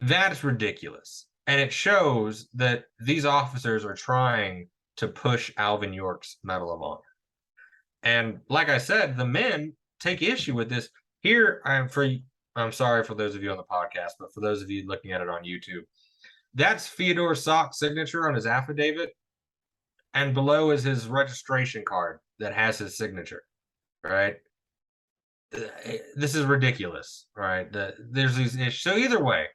That's ridiculous. And it shows that these officers are trying to push Alvin York's Medal of Honor. And like I said, the men take issue with this. Here, I'm sorry for those of you on the podcast, but for those of you looking at it on YouTube, that's Fyodor Sock's signature on his affidavit. And below is his registration card that has his signature, right? This is ridiculous, right? There's these issues. So either way,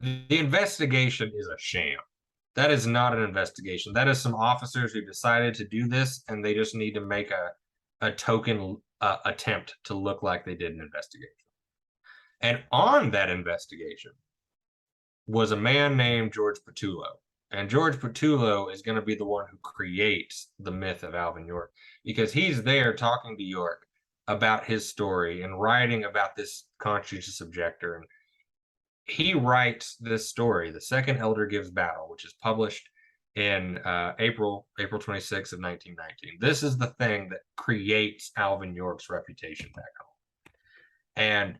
the investigation is a sham. That is not an investigation. That is some officers who decided to do this, and they just need to make a token attempt to look like they did an investigation. And on that investigation was a man named George Petullo. And George Petullo is going to be the one who creates the myth of Alvin York, because he's there talking to York about his story and writing about this conscientious objector. And he writes this story, The Second Elder Gives Battle, which is published in April 26th of 1919. This is the thing that creates Alvin York's reputation back home. And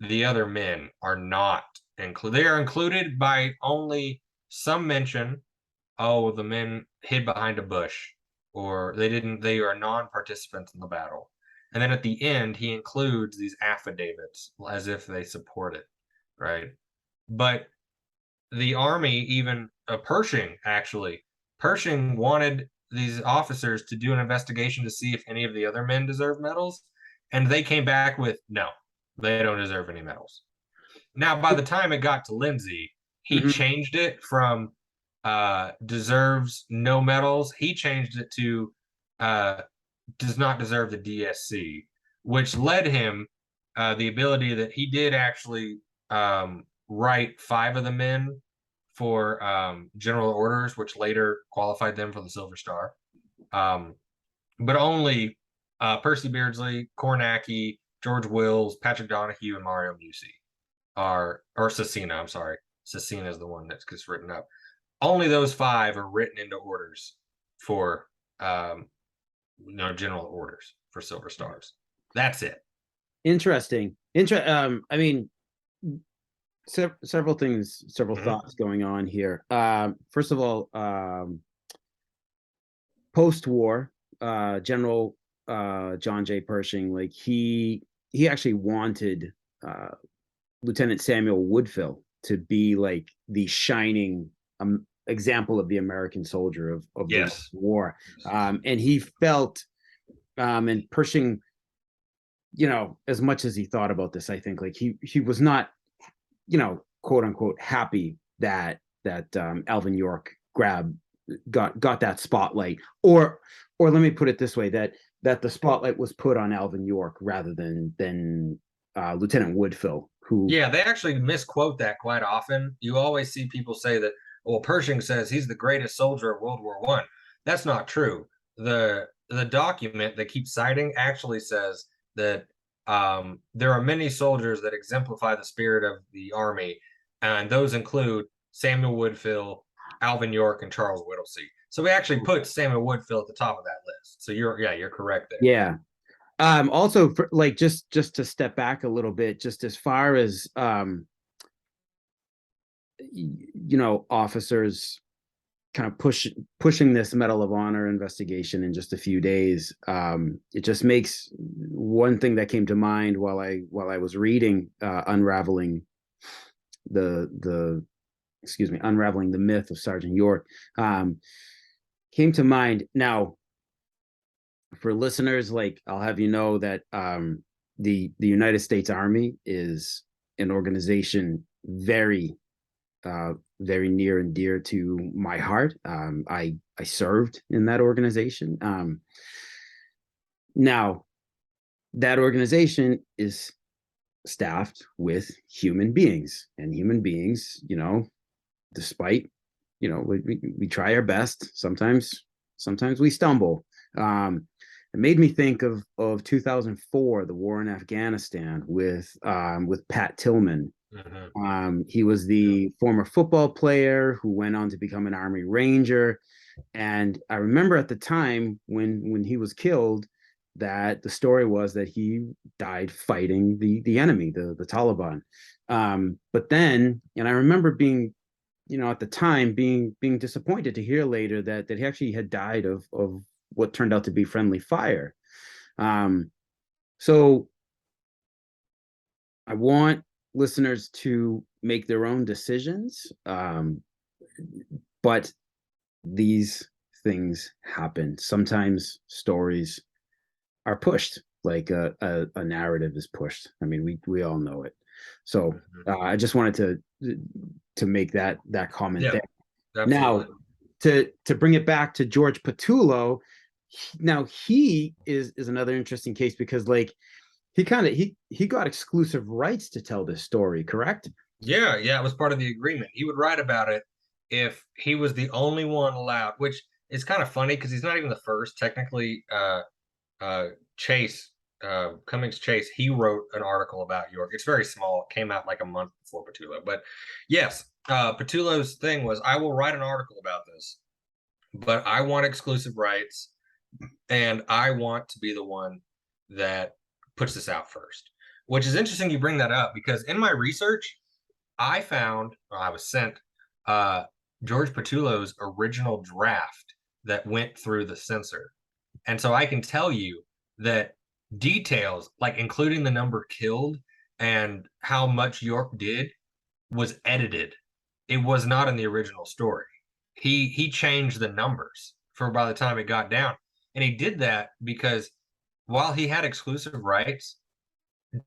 the other men are not included. They are included by only some mention. Oh, the men hid behind a bush, or they are non-participants in the battle. And then at the end, he includes these affidavits as if they support it, right? But the army, even Pershing wanted these officers to do an investigation to see if any of the other men deserve medals, and they came back with no, they don't deserve any medals. Now, by the time it got to Lindsay, he Mhm. changed it from deserves no medals. He changed it to uh, does not deserve the DSC, which led him the ability that he did actually write 5 of the men for general orders, which later qualified them for the Silver Star. But only Percy Beardsley, Kornacki, George Wills, Patrick Donahue, and Mario Musi or Cecina. I'm sorry, Cecina is the one that's gets written up. Only those 5 are written into orders for general orders for Silver Stars. That's it. Interesting. I mean, several things, several Mm-hmm. thoughts going on here. First of all, post-war, General John J. Pershing, like he actually wanted Lieutenant Samuel Woodville to be like the shining example of the American soldier of the Yes. war, and he felt, and Pershing, as much as he thought about this, I think like he was not, quote unquote, happy that Alvin York got that spotlight, or let me put it this way, that the spotlight was put on Alvin York rather than Lieutenant Woodville, who Yeah, they actually misquote that quite often. You always see people say that, well, Pershing says he's the greatest soldier of World War One. That's not true. The document they keep citing actually says that there are many soldiers that exemplify the spirit of the army, and those include Samuel Woodville, Alvin York, and Charles Whittlesey. So we actually put Samuel Woodville at the top of that list. So you're correct there. yeah. Also, for, like, just to step back a little bit, just as far as officers kind of pushing this Medal of Honor investigation in just a few days. It just makes one thing that came to mind while I was reading Unraveling the Unraveling the Myth of Sergeant York, came to mind. Now, for listeners, like, I'll have you know that the United States Army is an organization very near and dear to my heart. I served in that organization. Now, that organization is staffed with human beings, and human beings, despite, we try our best. Sometimes we stumble. It made me think of 2004, the war in Afghanistan, with Pat Tillman. He was the former football player who went on to become an Army Ranger. And I remember at the time when he was killed, that the story was that he died fighting the enemy, the Taliban. But then, and I remember being, at the time being disappointed to hear later that he actually had died of what turned out to be friendly fire. So I want listeners to make their own decisions, but these things happen. Sometimes stories are pushed, like a narrative is pushed. I mean, we all know it. So I just wanted to make that comment there. Absolutely. Now, to bring it back to George Patullo, now he is another interesting case, because like he got exclusive rights to tell this story, correct? Yeah, it was part of the agreement. He would write about it if he was the only one allowed, which is kind of funny because he's not even the first. Technically, Chase, Cummings Chase, he wrote an article about York. It's very small. It came out like a month before Patullo. But yes, Patullo's thing was, I will write an article about this, but I want exclusive rights, and I want to be the one that puts this out first. Which is interesting you bring that up, because in my research, I was sent George Patullo's original draft that went through the censor. And so I can tell you that details, like including the number killed and how much York did, was edited. It was not in the original story. He changed the numbers for by the time it got down. And he did that because while he had exclusive rights,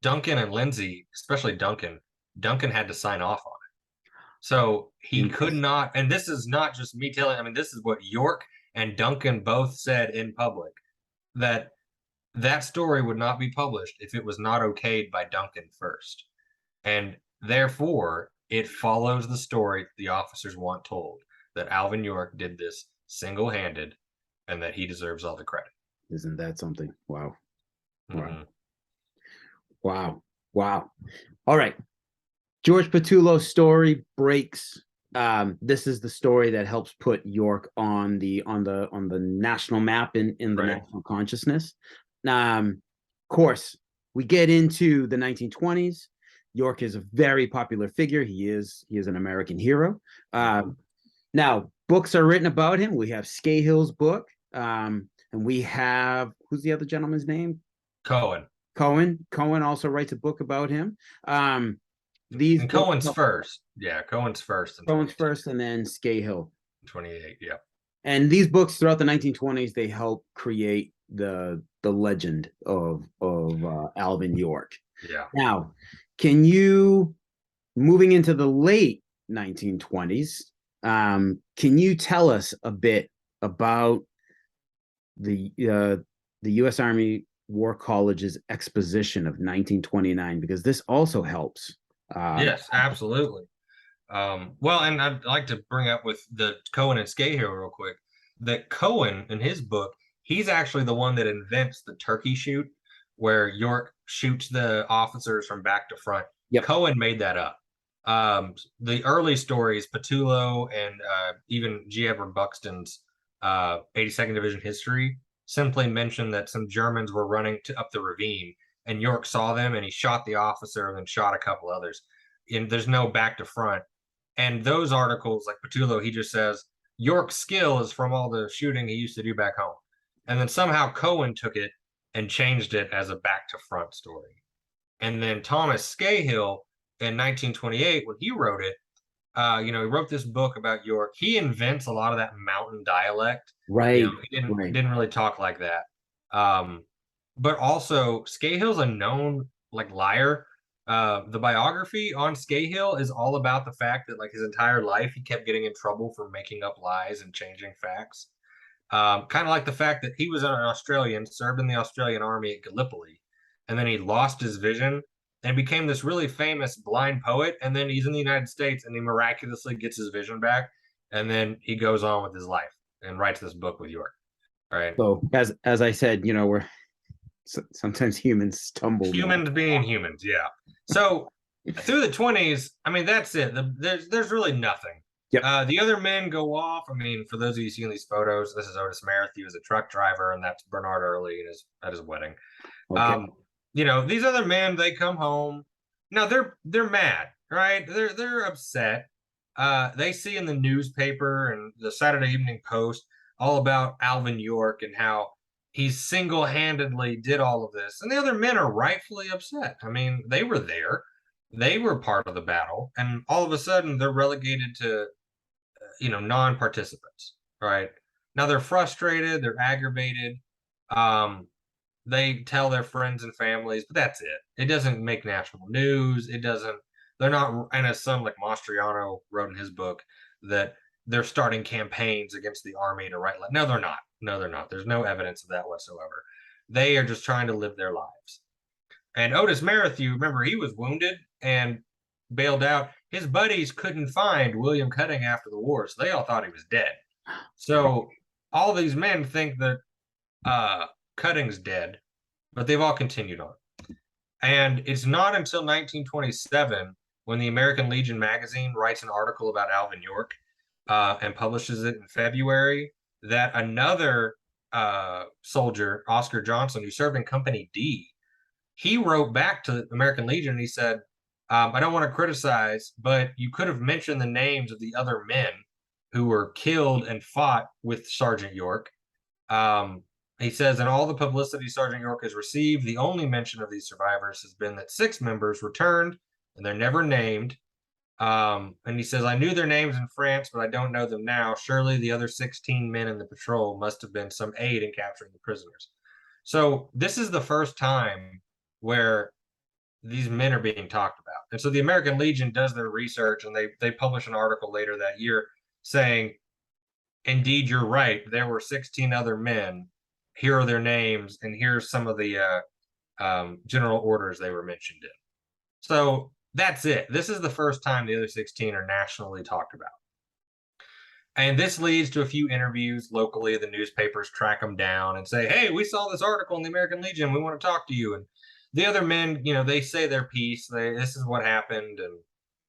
Duncan and Lindsay, especially Duncan had to sign off on it. So he could not, and this is not just me telling, I mean, this is what York and Duncan both said in public, that that story would not be published if it was not okayed by Duncan first. And therefore, it follows the story the officers want told, that Alvin York did this single-handed and that he deserves all the credit. Isn't that something? Wow. Wow. Mm-hmm. Wow. Wow. All right. George Petullo's story breaks. This is the story that helps put York on the national map in the Right. national consciousness. Of course, we get into the 1920s. York is a very popular figure. He is an American hero. Now, books are written about him. We have Scahill's book, and we have, who's the other gentleman's name? Cohen. Cohen also writes a book about him. These and Cohen's first. Yeah, Cohen's first. Cohen's first, and then Scahill. 28, yeah. And these books throughout the 1920s, they help create the legend of Alvin York. Yeah. Now, can you, moving into the late 1920s, can you tell us a bit about the U.S. Army War College's exposition of 1929? Because this also helps. Yes, absolutely. Well, and I'd like to bring up with the Cohen and Scahill real quick, that Cohen in his book, he's actually the one that invents the turkey shoot, where York shoots the officers from back to front. Yep. Cohen made that up. The early stories, Petullo and even G. Edward Buxton's 82nd Division history, simply mentioned that some Germans were running up the ravine, and York saw them and he shot the officer and then shot a couple others. And there's no back to front. And those articles, like Petullo, he just says York's skill is from all the shooting he used to do back home. And then somehow Cohen took it and changed it as a back to front story. And then Thomas Scahill in 1928, when he wrote it, he wrote this book about York. He invents a lot of that mountain dialect. Right. He didn't really talk like that. But also Scahill's a known liar. The biography on Scahill is all about the fact that his entire life he kept getting in trouble for making up lies and changing facts. Kind of like the fact that he was an Australian, served in the Australian Army at Gallipoli, and then he lost his vision and became this really famous blind poet. And then he's in the United States and he miraculously gets his vision back. And then he goes on with his life and writes this book with York. All right. So as I said, we're sometimes humans stumble. Humans being humans, yeah. So through the 20s, I mean, that's it. There's really nothing. Yep. The other men go off. I mean, for those of you seeing these photos, this is Otis Merrithew as a truck driver, and that's Bernard Early at his wedding. Okay. These other men, they come home. Now they're mad, right? They're upset. They see in the newspaper and the Saturday Evening Post all about Alvin York and how he single-handedly did all of this. And the other men are rightfully upset. I mean, they were there. They were part of the battle. And all of a sudden, they're relegated to, non-participants, right? Now, they're frustrated. They're aggravated. They tell their friends and families, but that's it. It doesn't make national news. They're not, and as some like Mastriano wrote in his book, that they're starting campaigns against the army to write. No, they're not. No, they're not. There's no evidence of that whatsoever. They are just trying to live their lives. And Otis Merrithew, remember, he was wounded and bailed out. His buddies couldn't find William Cutting after the war, so they all thought he was dead. So all these men think that Cutting's dead, but they've all continued on. And it's not until 1927 when the American Legion magazine writes an article about Alvin York and publishes it in February, that another soldier, Oscar Johnson, who served in Company D, he wrote back to American Legion and he said, I don't want to criticize, but you could have mentioned the names of the other men who were killed and fought with Sergeant York. He says, in all the publicity Sergeant York has received, the only mention of these survivors has been that 6 members returned and they're never named. And he says, I knew their names in France, but I don't know them now. Surely the other 16 men in the patrol must have been some aid in capturing the prisoners. So this is the first time where these men are being talked about. And so the American Legion does their research, and they publish an article later that year saying, indeed, you're right. There were 16 other men. Here are their names, and here's some of the general orders they were mentioned in. So that's it. This is the first time the other 16 are nationally talked about. And this leads to a few interviews locally. The newspapers track them down and say, hey, we saw this article in the American Legion. We want to talk to you. And the other men, they say their piece. This is what happened. And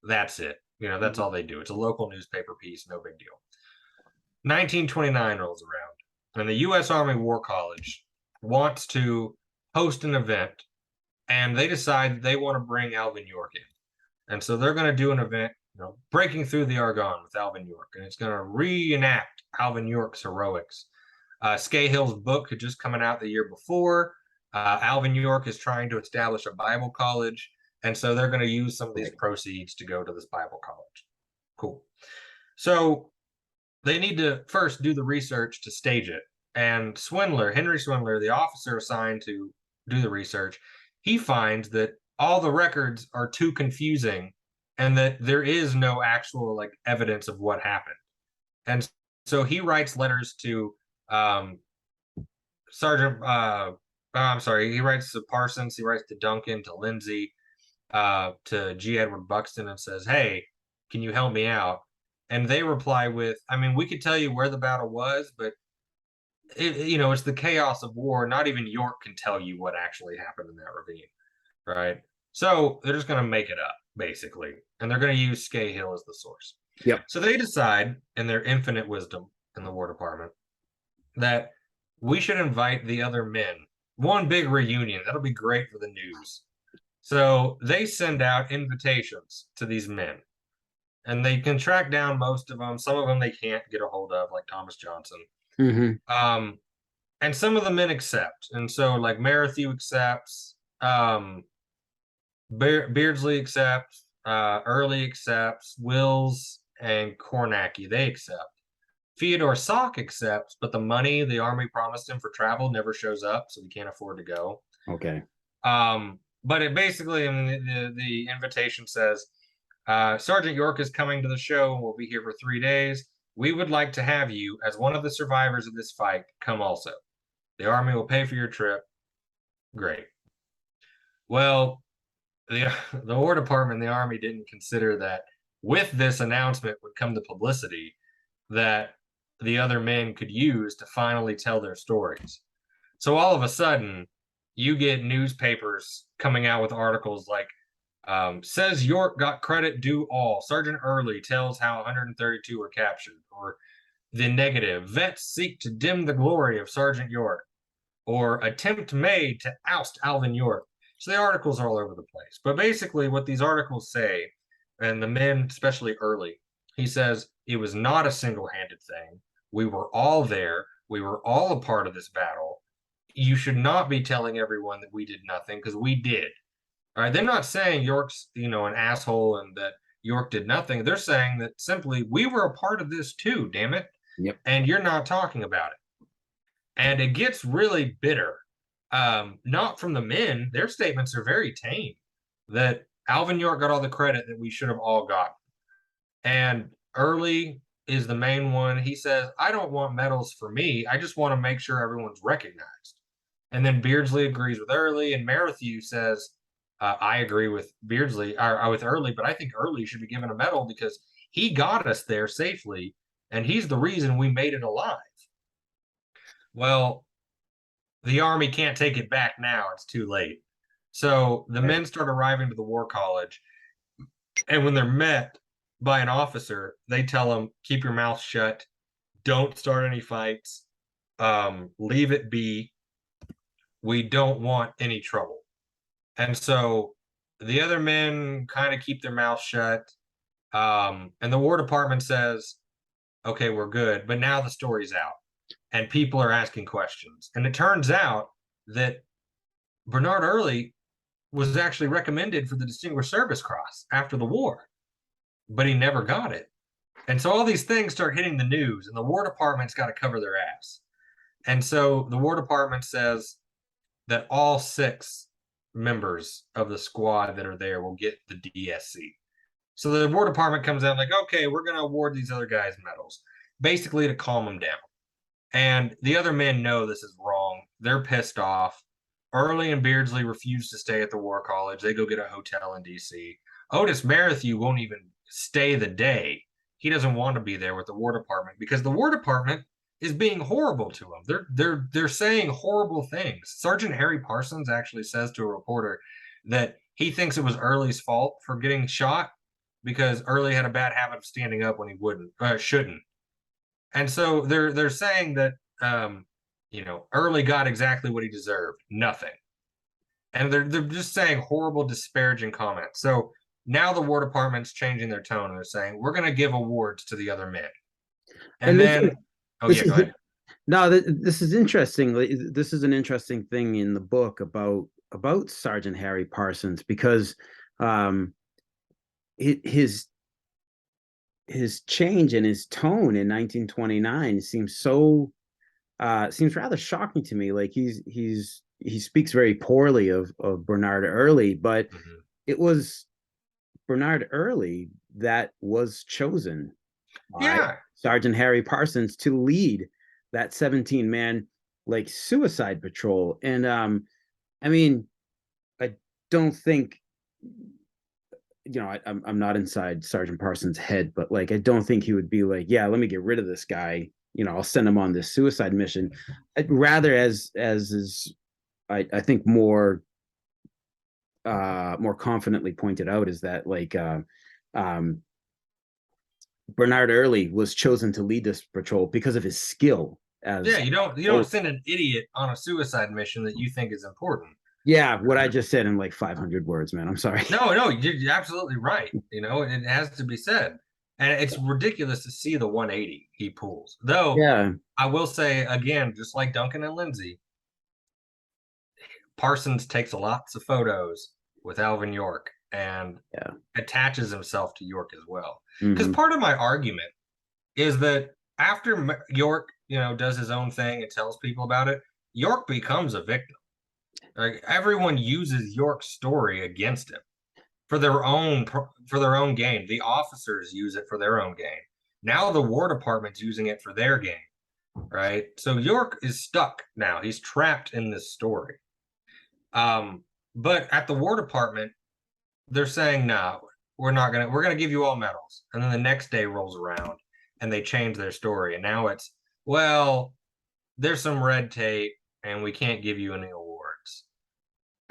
that's it. That's all they do. It's a local newspaper piece. No big deal. 1929 rolls around, and the U.S. Army War College wants to host an event, and they decide they want to bring Alvin York in. And so they're going to do an event, breaking through the Argonne with Alvin York, and it's going to reenact Alvin York's heroics. Scahill's book had just come out the year before. Alvin York is trying to establish a Bible college, and so they're going to use some of these proceeds to go to this Bible college. Cool. So they need to first do the research to stage it. And Henry Swindler, the officer assigned to do the research, he finds that all the records are too confusing and that there is no actual evidence of what happened. And so he writes letters to he writes to Parsons, he writes to Duncan, to Lindsay, to G. Edward Buxton, and says, hey, can you help me out? And they reply with, we could tell you where the battle was, but it's the chaos of war. Not even York can tell you what actually happened in that ravine, right? So they're just going to make it up, basically. And they're going to use Scahill as the source. Yep. So they decide, in their infinite wisdom in the War Department, that we should invite the other men. One big reunion. That'll be great for the news. So they send out invitations to these men. And they can track down most of them. Some of them they can't get a hold of, like Thomas Johnson. Mm-hmm. And some of the men accept. And so, Merrithew accepts, Beardsley accepts, Early accepts, Wills and Kornacki, they accept. Theodore Sauk accepts, but the money the Army promised him for travel never shows up, so he can't afford to go. Okay. But it basically, the invitation says, Sergeant York is coming to the show and will be here for 3 days. We would like to have you, as one of the survivors of this fight, come also. The Army will pay for your trip. Great. Well, the War Department and the Army didn't consider that with this announcement would come the publicity that the other men could use to finally tell their stories. So all of a sudden, you get newspapers coming out with articles like, says York got credit due all. Sergeant Early tells how 132 were captured. Or the negative, vets seek to dim the glory of Sergeant York. Or attempt made to oust Alvin York. So the articles are all over the place. But basically what these articles say, and the men, especially Early, he says it was not a single-handed thing. We were all there. We were all a part of this battle. You should not be telling everyone that we did nothing, because we did. All right, they're not saying York's, an asshole and that York did nothing. They're saying that simply we were a part of this too, damn it. Yep. And you're not talking about it. And it gets really bitter. Not from the men. Their statements are very tame. That Alvin York got all the credit that we should have all gotten. And Early is the main one. He says, I don't want medals for me. I just want to make sure everyone's recognized. And then Beardsley agrees with Early, and Merrithew says, I agree with Beardsley, or with Early, but I think Early should be given a medal because he got us there safely, and he's the reason we made it alive. Well, the Army can't take it back now. It's too late. So the men start arriving to the War College, and when they're met by an officer, they tell them, keep your mouth shut, don't start any fights, leave it be. We don't want any trouble. And so the other men kind of keep their mouth shut. And the War Department says, okay, we're good. But now the story's out and people are asking questions. And it turns out that Bernard Early was actually recommended for the Distinguished Service Cross after the war. but he never got it. And so all these things start hitting the news, and the War Department's got to cover their ass. And so the War Department says that all 6 members of the squad that are there will get the DSC. So the War Department comes out like, okay, we're going to award these other guys medals, basically to calm them down. And the other men know this is wrong. They're pissed off. Early and Beardsley refuse to stay at the War College. They go get a hotel in D.C. Otis Merrithew won't even stay the day. He doesn't want to be there with the War Department because the War Department is being horrible to him. They're saying horrible things. Sergeant Harry Parsons actually says to a reporter that he thinks it was Early's fault for getting shot because Early had a bad habit of standing up when he shouldn't. And so they're saying that Early got exactly what he deserved, nothing. And they're just saying horrible, disparaging comments. So now the War Department's changing their tone and they're saying we're going to give awards to the other men. And then, go ahead. No, this is interesting. This is an interesting thing in the book about Sergeant Harry Parsons because his change in his tone in 1929 seems rather shocking to me. Like he speaks very poorly of Bernard Early, but it was Bernard Early that was chosen by Sergeant Harry Parsons to lead that 17-man like suicide patrol. And I mean, I don't think, I'm not inside Sergeant Parsons' head, but like I don't think he would be like, yeah, let me get rid of this guy. I'll send him on this suicide mission. I'd rather, as is, I think more confidently pointed out, is that like Bernard Early was chosen to lead this patrol because of his skill. You don't send an idiot on a suicide mission that you think is important. Yeah, what I just said in like 500 words, man. I'm sorry. No, you're absolutely right. It has to be said. And it's ridiculous to see the 180 he pulls. Though, yeah, I will say, again, just like Duncan and Lindsay, Parsons takes lots of photos with Alvin York and attaches himself to York as well. Because part of my argument is that after York, does his own thing and tells people about it, York becomes a victim. Like everyone uses York's story against him for their own gain. The officers use it for their own gain. Now the War Department's using it for their gain, right? So York is stuck now. He's trapped in this story. But at the War Department, they're saying, no, we're gonna give you all medals. And then the next day rolls around and they change their story. And now it's, well, there's some red tape and we can't give you any awards.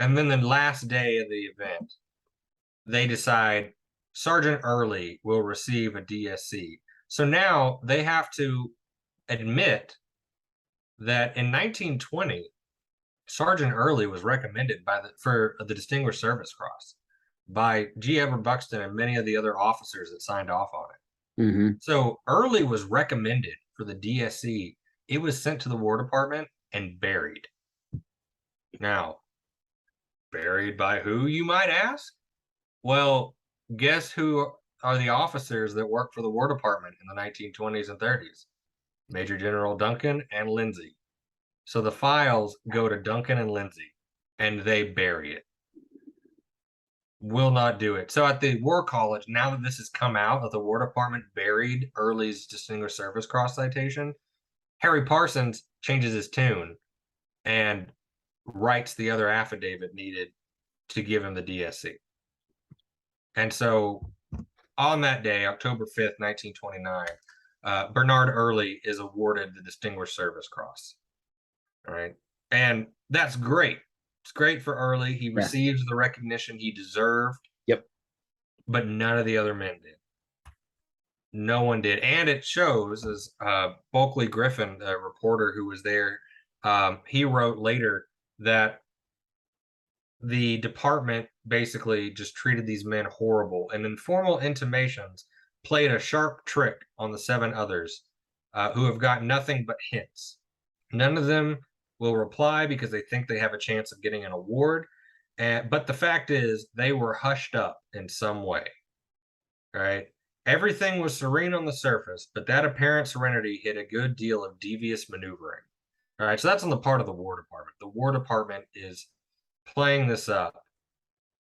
And then the last day of the event, they decide Sergeant Early will receive a DSC. So now they have to admit that in 1920, Sergeant Early was recommended for the Distinguished Service Cross by G. Edward Buxton and many of the other officers that signed off on it. So Early was recommended for the DSC. It was sent to the War Department and buried. Now, buried by who, you might ask? Well, guess who are the officers that worked for the War Department in the 1920s and 30s? Major General Duncan and Lindsay. So the files go to Duncan and Lindsay, and they bury it. Will not do it. So at the War College, now that this has come out, that the War Department buried Early's Distinguished Service Cross citation, Harry Parsons changes his tune and writes the other affidavit needed to give him the DSC. And so on that day, October 5th, 1929, Bernard Early is awarded the Distinguished Service Cross. All right. And that's great. It's great for Early. He receives the recognition he deserved. Yep. But none of the other men did. No one did. And it shows, as Bulkley Griffin, the reporter who was there, he wrote later that the department basically just treated these men horrible, and informal intimations played a sharp trick on the 7 others who have got nothing but hints. None of them will reply because they think they have a chance of getting an award. But the fact is, they were hushed up in some way, right? Everything was serene on the surface, but that apparent serenity hid a good deal of devious maneuvering. All right, so that's on the part of the War Department. The War Department is playing this up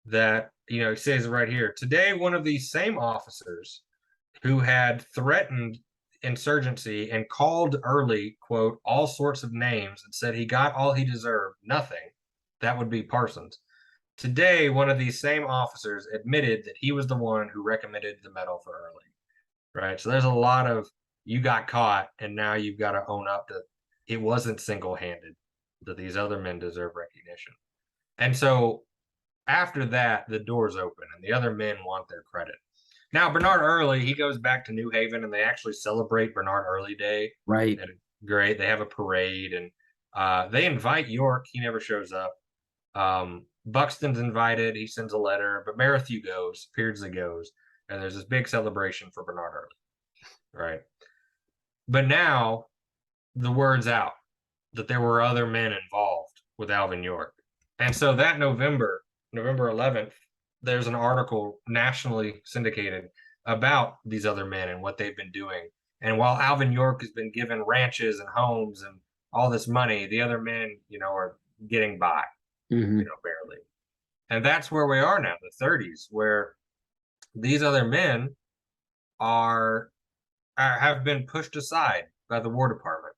that, he says right here, today, one of these same officers who had threatened insurgency and called Early, quote, all sorts of names and said he got all he deserved, nothing. That would be Parsons. Today, one of these same officers admitted that he was the one who recommended the medal for Early. Right. So there's a lot of you got caught, and now you've got to own up that it wasn't single handed, that these other men deserve recognition. And so after that, the doors open and the other men want their credit. Now, Bernard Early, he goes back to New Haven and they actually celebrate Bernard Early Day. Right. And great. They have a parade and they invite York. He never shows up. Buxton's invited. He sends a letter, but Merrithew goes, Beardsley goes, and there's this big celebration for Bernard Early. Right. But now the word's out that there were other men involved with Alvin York. And so that November 11th, there's an article nationally syndicated about these other men and what they've been doing. And while Alvin York has been given ranches and homes and all this money, the other men, are getting by, barely. And that's where we are now, the 30s, where these other men have been pushed aside by the War Department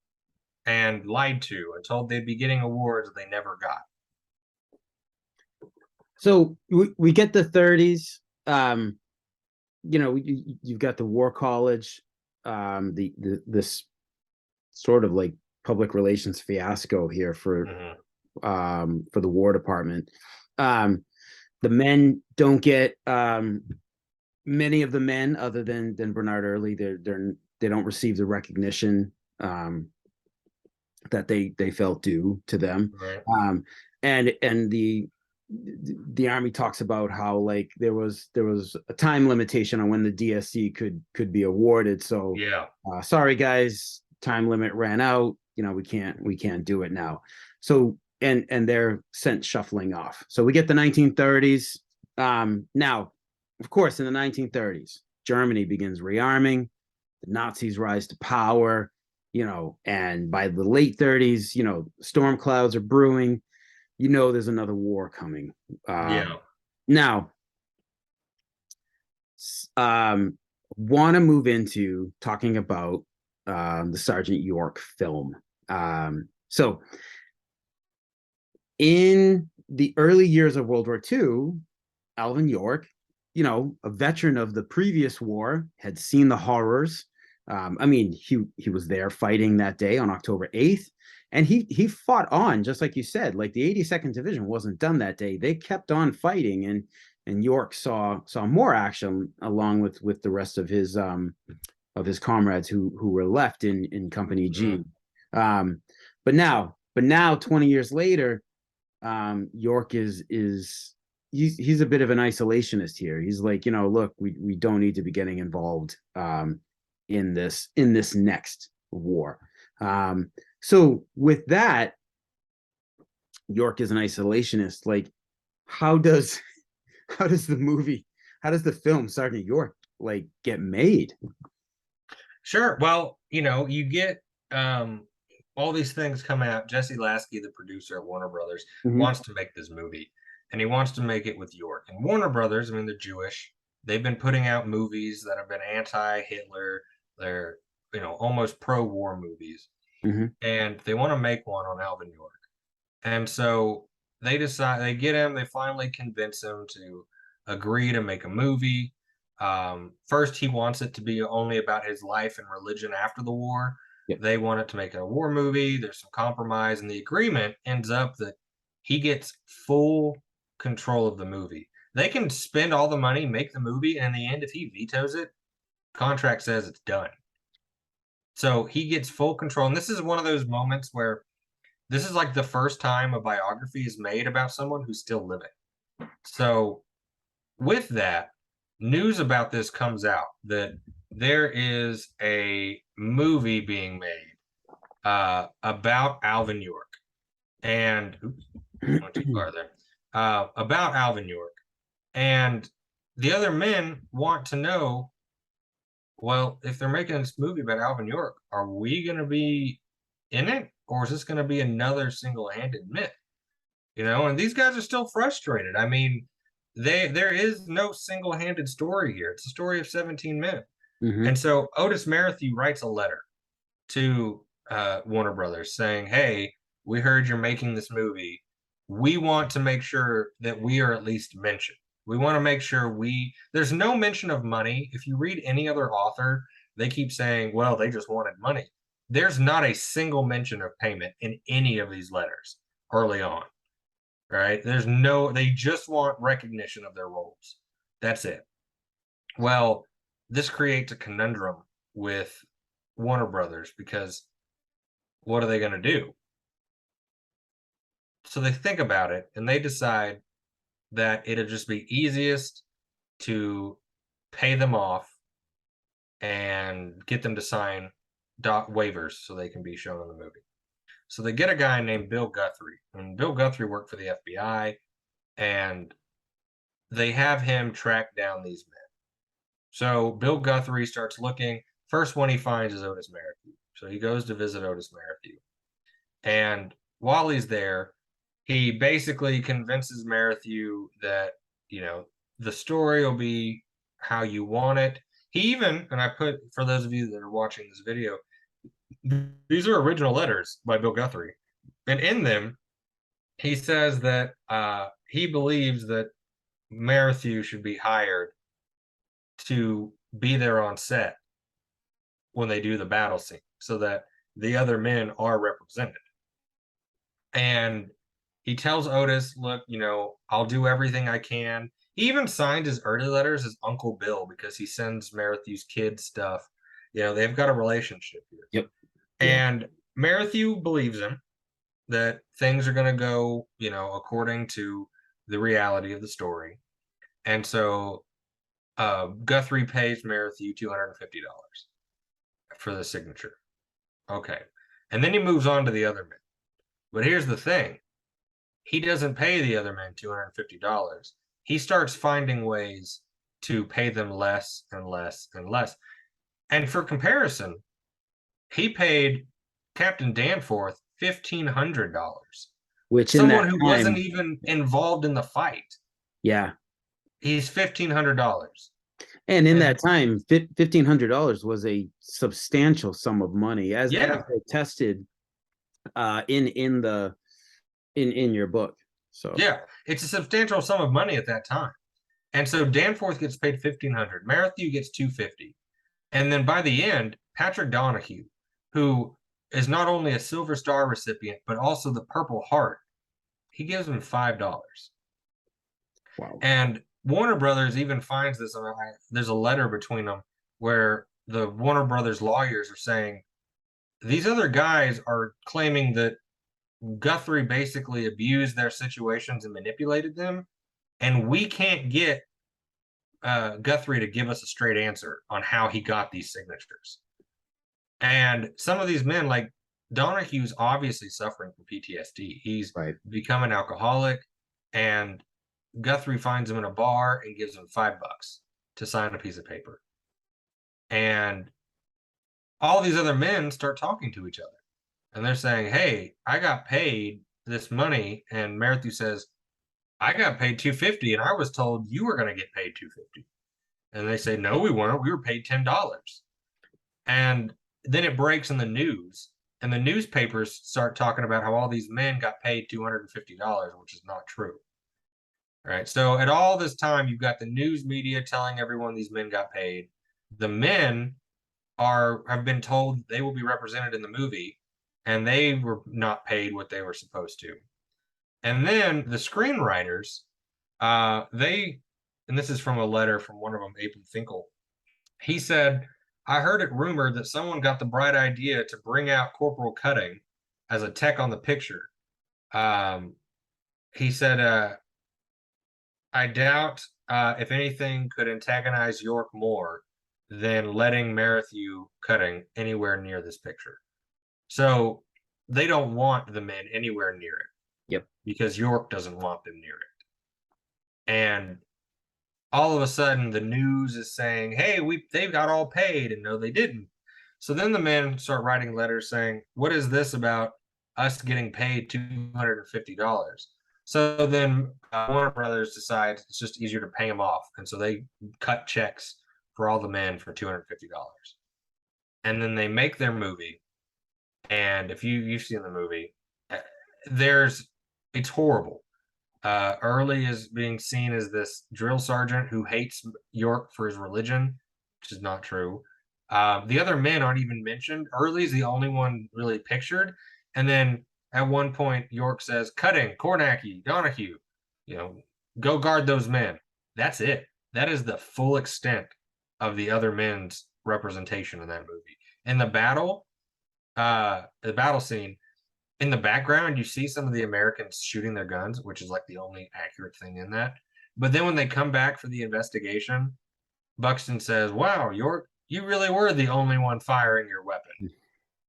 and lied to and told they'd be getting awards they never got. So we get the 30s. You've got the War College, this sort of like public relations fiasco here for the War Department. The men don't get many of the men, other than Bernard Early, they don't receive the recognition that they felt due to them. Right. And the Army talks about how like there was a time limitation on when the DSC could be awarded. So yeah, sorry guys, time limit ran out. We can't do it now. So and they're sent shuffling off. So we get the 1930s. Now, of course, in the 1930s, Germany begins rearming. The Nazis rise to power. And by the late 30s, storm clouds are brewing. There's another war coming. Yeah. Now, want to move into talking about the Sergeant York film. So, in the early years of World War II, Alvin York, a veteran of the previous war, had seen the horrors. He was there fighting that day on October 8th. And he fought on, just like you said. Like the 82nd Division wasn't done that day. They kept on fighting, and York saw more action along with the rest of his comrades who were left in Company G. But now 20 years later, York is he's a bit of an isolationist here. He's like, look, we don't need to be getting involved in this next war. So with that, York is an isolationist. Like, how does the film Sergeant York like get made? Sure. Well, you get all these things come out. Jesse Lasky, the producer at Warner Brothers, wants to make this movie, and he wants to make it with York. And Warner Brothers, they're Jewish. They've been putting out movies that have been anti-Hitler. They're almost pro-war movies. And they want to make one on Alvin York. And so they decide, they get him, they finally convince him to agree to make a movie. First, he wants it to be only about his life and religion after the war. Yep. They want it to make a war movie. There's some compromise, and the agreement ends up that he gets full control of the movie. They can spend all the money, make the movie, and in the end, if he vetoes it, contract says it's done. So he gets full control. And this is one of those moments where this is like the first time a biography is made about someone who's still living. So with that, news about this comes out that there is a movie being made about Alvin York. And went too far there. About Alvin York. And the other men want to know well, if they're making this movie about Alvin York, are we going to be in it, or is this going to be another single-handed myth? And these guys are still frustrated. I mean, there is no single-handed story here. It's a story of 17 men. Mm-hmm. And so Otis Merithew writes a letter to Warner Brothers saying, "Hey, we heard you're making this movie. We want to make sure that we are at least mentioned. We want to make sure there's no mention of money. If you read any other author, they keep saying, well, they just wanted money. There's not a single mention of payment in any of these letters early on, right? They just want recognition of their roles. That's it. Well, this creates a conundrum with Warner Brothers because what are they going to do? So they think about it and they decide that it'll just be easiest to pay them off and get them to sign waivers so they can be shown in the movie. So they get a guy named Bill Guthrie, and Bill Guthrie worked for the FBI, and they have him track down these men. So Bill Guthrie starts looking. First one he finds is Otis Merithew. So he goes to visit Otis Merithew. And while he's there, he basically convinces Merithew that, the story will be how you want it. He even, and I put, for those of you that are watching this video, these are original letters by Bill Guthrie. And in them, he says that he believes that Merithew should be hired to be there on set when they do the battle scene so that the other men are represented. And he tells Otis, look, I'll do everything I can. He even signed his early letters as Uncle Bill because he sends Merithew's kids stuff. They've got a relationship here. Yep. And Merithew believes him that things are going to go, according to the reality of the story. And so Guthrie pays Merithew $250 for the signature. Okay. And then he moves on to the other men. But here's the thing. He doesn't pay the other men $250. He starts finding ways to pay them less and less and less. And for comparison, he paid Captain Danforth $1,500, Which in that someone who time, wasn't even involved in the fight. yeah. He's $1,500. And in that time, $1,500 was a substantial sum of money, as attested in your book. So yeah, it's a substantial sum of money at that time. And so Danforth gets paid $1,500. Merithew gets $250. And then by the end, Patrick Donahue, who is not only a Silver Star recipient, but also the Purple Heart, he gives him $5. Wow. And Warner Brothers even finds this. There's a letter between them where the Warner Brothers lawyers are saying, these other guys are claiming that Guthrie basically abused their situations and manipulated them. And we can't get Guthrie to give us a straight answer on how he got these signatures. And some of these men, like Donahue's obviously suffering from PTSD. He's become an alcoholic, and Guthrie finds him in a bar and gives him $5 to sign a piece of paper. And all these other men start talking to each other. And they're saying, hey, I got paid this money. And Merithew says, I got paid $250, and I was told you were going to get paid $250. And they say, no, we weren't. We were paid $10. And then it breaks in the news, and the newspapers start talking about how all these men got paid $250, which is not true. All right. So at all this time, you've got the news media telling everyone these men got paid. The men have been told they will be represented in the movie, and they were not paid what they were supposed to. And then the screenwriters, and this is from a letter from one of them, Abe Finkel. He said, I heard it rumored that someone got the bright idea to bring out Corporal Cutting as a tech on the picture. He said, I doubt if anything could antagonize York more than letting Merithew Cutting anywhere near this picture. So they don't want the men anywhere near it. Yep. Because York doesn't want them near it. And all of a sudden the news is saying, hey, they've got all paid, and no, they didn't. So then the men start writing letters saying, what is this about us getting paid $250? So then Warner Brothers decides it's just easier to pay them off, and so they cut checks for all the men for $250. And then they make their movie, and if you've seen the movie, uh, there's it's horrible. Early is being seen as this drill sergeant who hates York for his religion, which is not true. The other men aren't even mentioned. Early's the only one really pictured. And then at one point, York says, cutting, Kornacki, Donahue, go guard those men. That's it. That is the full extent of the other men's representation in that movie. In the battle scene, in the background, you see some of the Americans shooting their guns, which is like the only accurate thing in that. But then when they come back for the investigation, Buxton says, wow, you really were the only one firing your weapon.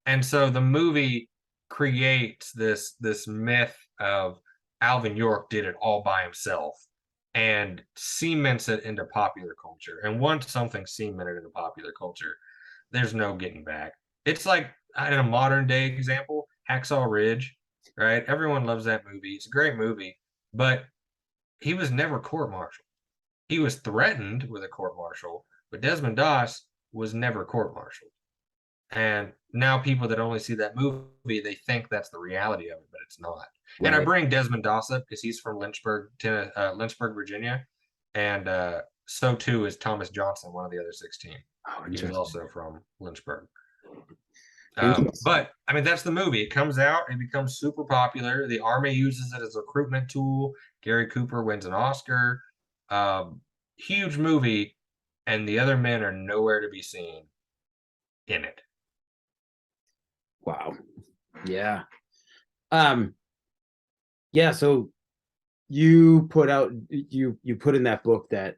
And so the movie creates this myth of Alvin York did it all by himself and cements it into popular culture. And once something's cemented into popular culture, there's no getting back. It's like, in a modern day example, Hacksaw Ridge, right? Everyone loves that movie. It's a great movie, but he was never court-martialed. He was threatened with a court-martial, but Desmond Doss was never court-martialed. And now people that only see that movie, they think that's the reality of it, but it's not. Right. And I bring Desmond Doss up because he's from Lynchburg, Virginia, and so too is Thomas Johnson, one of the other 16. Oh, He was also from Lynchburg. But I mean, that's the movie. It comes out, it becomes super popular. The Army uses it as a recruitment tool. Gary Cooper wins an Oscar. Huge movie, and the other men are nowhere to be seen in it. Wow. Yeah. Yeah. So you put in that book that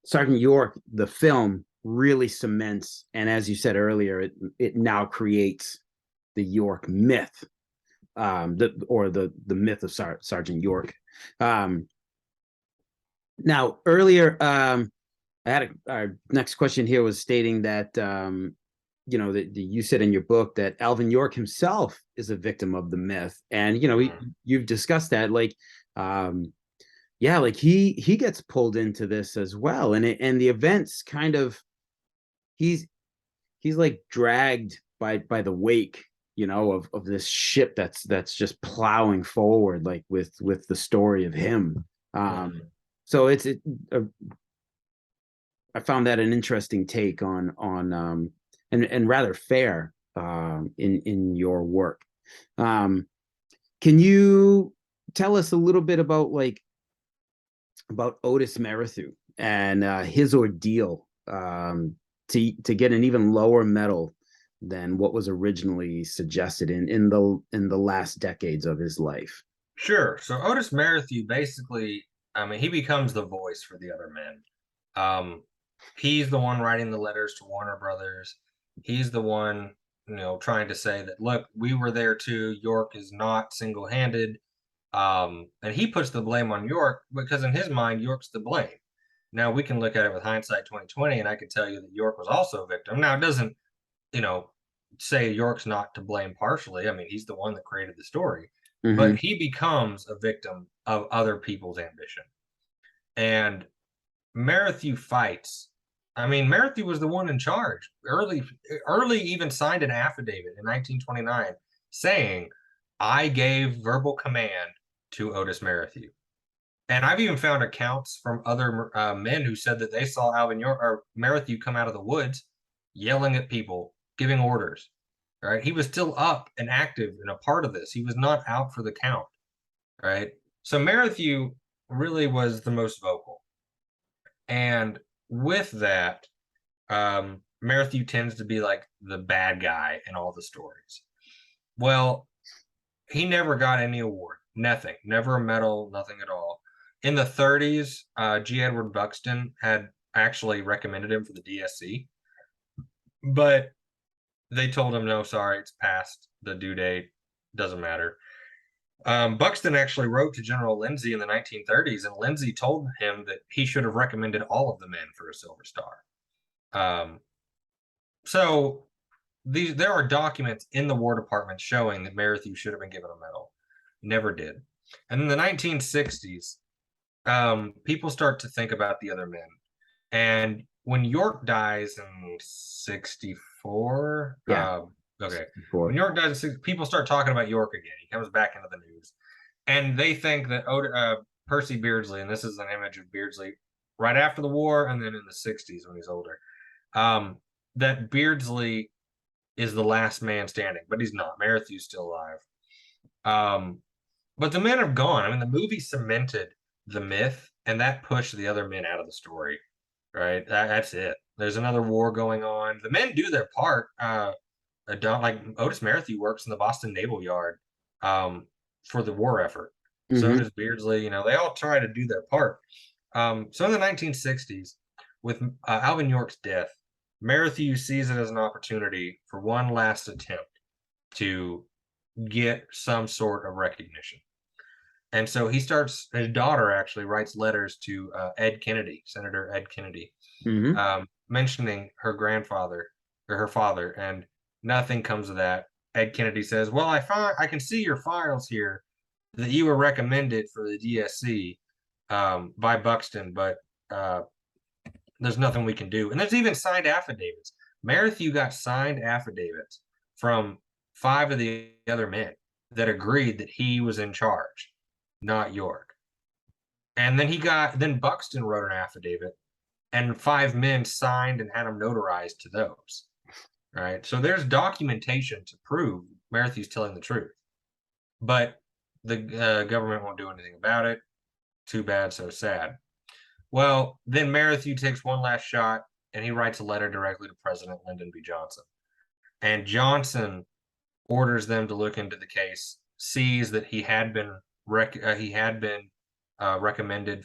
Sergeant York, the film, really cements, and as you said earlier, it now creates the York myth, the myth of Sergeant York. Now earlier, I had our next question here was stating that you said in your book that Alvin York himself is a victim of the myth, and you've discussed that, like, like he gets pulled into this as well, and the events kind of he's like dragged by the wake, of this ship that's just plowing forward, like with the story of him. So I found that an interesting take on and rather fair in your work. Can you tell us a little bit about Otis Merrithew and his ordeal to get an even lower medal than what was originally suggested in the last decades of his life? Sure. So Otis Merrithew basically, I mean, he becomes the voice for the other men. He's the one writing the letters to Warner Brothers. He's the one, trying to say that, look, we were there too. York is not single-handed. And he puts the blame on York because in his mind, York's the blame. Now we can look at it with hindsight 2020, and I can tell you that York was also a victim. Now it doesn't, say York's not to blame partially. I mean, he's the one that created the story, but he becomes a victim of other people's ambition. And Merrithew fights. I mean, Merrithew was the one in charge. Early even signed an affidavit in 1929 saying, I gave verbal command to Otis Merrithew. And I've even found accounts from other men who said that they saw Alvin York or Merrithew come out of the woods yelling at people, giving orders. Right? He was still up and active and a part of this. He was not out for the count. Right? So Merrithew really was the most vocal. And with that, Merrithew tends to be like the bad guy in all the stories. Well, he never got any award. Nothing. Never a medal, nothing at all. In the 30s, G. Edward Buxton had actually recommended him for the DSC, but they told him, no, sorry, it's past the due date. Doesn't matter. Buxton actually wrote to General Lindsay in the 1930s, and Lindsay told him that he should have recommended all of the men for a Silver Star. So there are documents in the War Department showing that Merrithew should have been given a medal. Never did. And in the 1960s, people start to think about the other men. And when York dies in 64, Yeah. okay. Before. When York dies, people start talking about York again. He comes back into the news. And they think that Percy Beardsley, and this is an image of Beardsley right after the war and then in the 60s when he's older, that Beardsley is the last man standing, but he's not. Merrithew's still alive. But the men have gone. I mean, the movie cemented the myth, and that pushed the other men out of the story, right? That's it. There's another war going on. The men do their part. Like Otis Merrithew works in the Boston Naval Yard for the war effort. So does Beardsley. You know, they all try to do their part. So in the 1960s, with Alvin York's death, Merrithew sees it as an opportunity for one last attempt to get some sort of recognition. And so he starts, his daughter actually writes letters to Ed Kennedy, Senator Ed Kennedy, mentioning her grandfather or her father, and nothing comes of that. Ed Kennedy says, well, I can see your files here that you were recommended for the DSC by Buxton, but there's nothing we can do. And there's even signed affidavits. Merrithew got signed affidavits from 5 of the other men that agreed that he was in charge, not York. And then Buxton wrote an affidavit, and 5 men signed and had them notarized to those. Right. So there's documentation to prove Merrithew's telling the truth. But the government won't do anything about it. Too bad, so sad. Well, then Merrithew takes one last shot, and he writes a letter directly to President Lyndon B. Johnson. And Johnson orders them to look into the case, sees that he had been recommended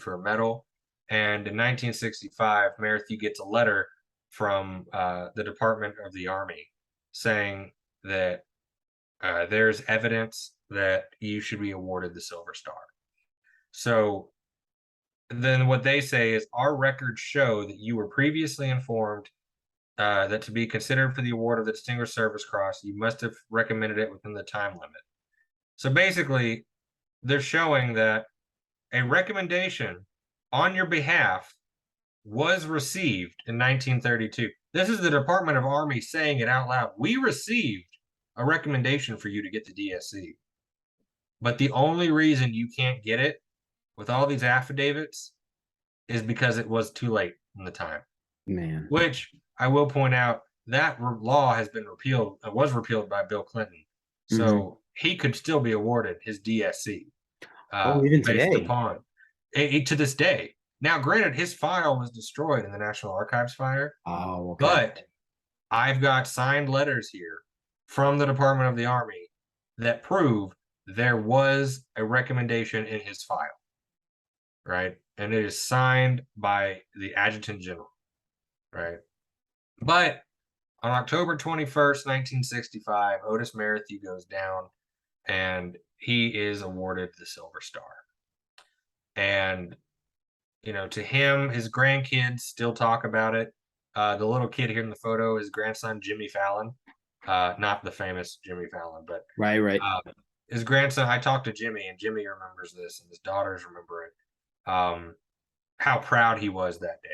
for a medal, and in 1965, Merrithew gets a letter from the Department of the Army saying that there's evidence that you should be awarded the Silver Star. So then what they say is, our records show that you were previously informed that to be considered for the award of the Distinguished Service Cross, you must have recommended it within the time limit. So basically, they're showing that a recommendation on your behalf was received in 1932. This is the Department of Army saying it out loud. We received a recommendation for you to get the DSC. But the only reason you can't get it with all these affidavits is because it was too late in the time. Man. Which I will point out, that law has been repealed, was repealed by Bill Clinton. So he could still be awarded his DSC. Even based today. upon to this day. Now, granted, his file was destroyed in the National Archives fire. Oh, okay. But I've got signed letters here from the Department of the Army that prove there was a recommendation in his file, right? And it is signed by the Adjutant General, right? But on October 21st, 1965, Otis Merrithew goes down, and he is awarded the Silver Star. And you know, to him, his grandkids still talk about it. The little kid here in the photo is grandson Jimmy Fallon, not the famous Jimmy Fallon, but right. His grandson. I talked to Jimmy, and Jimmy remembers this, and his daughters remember it. How proud he was that day.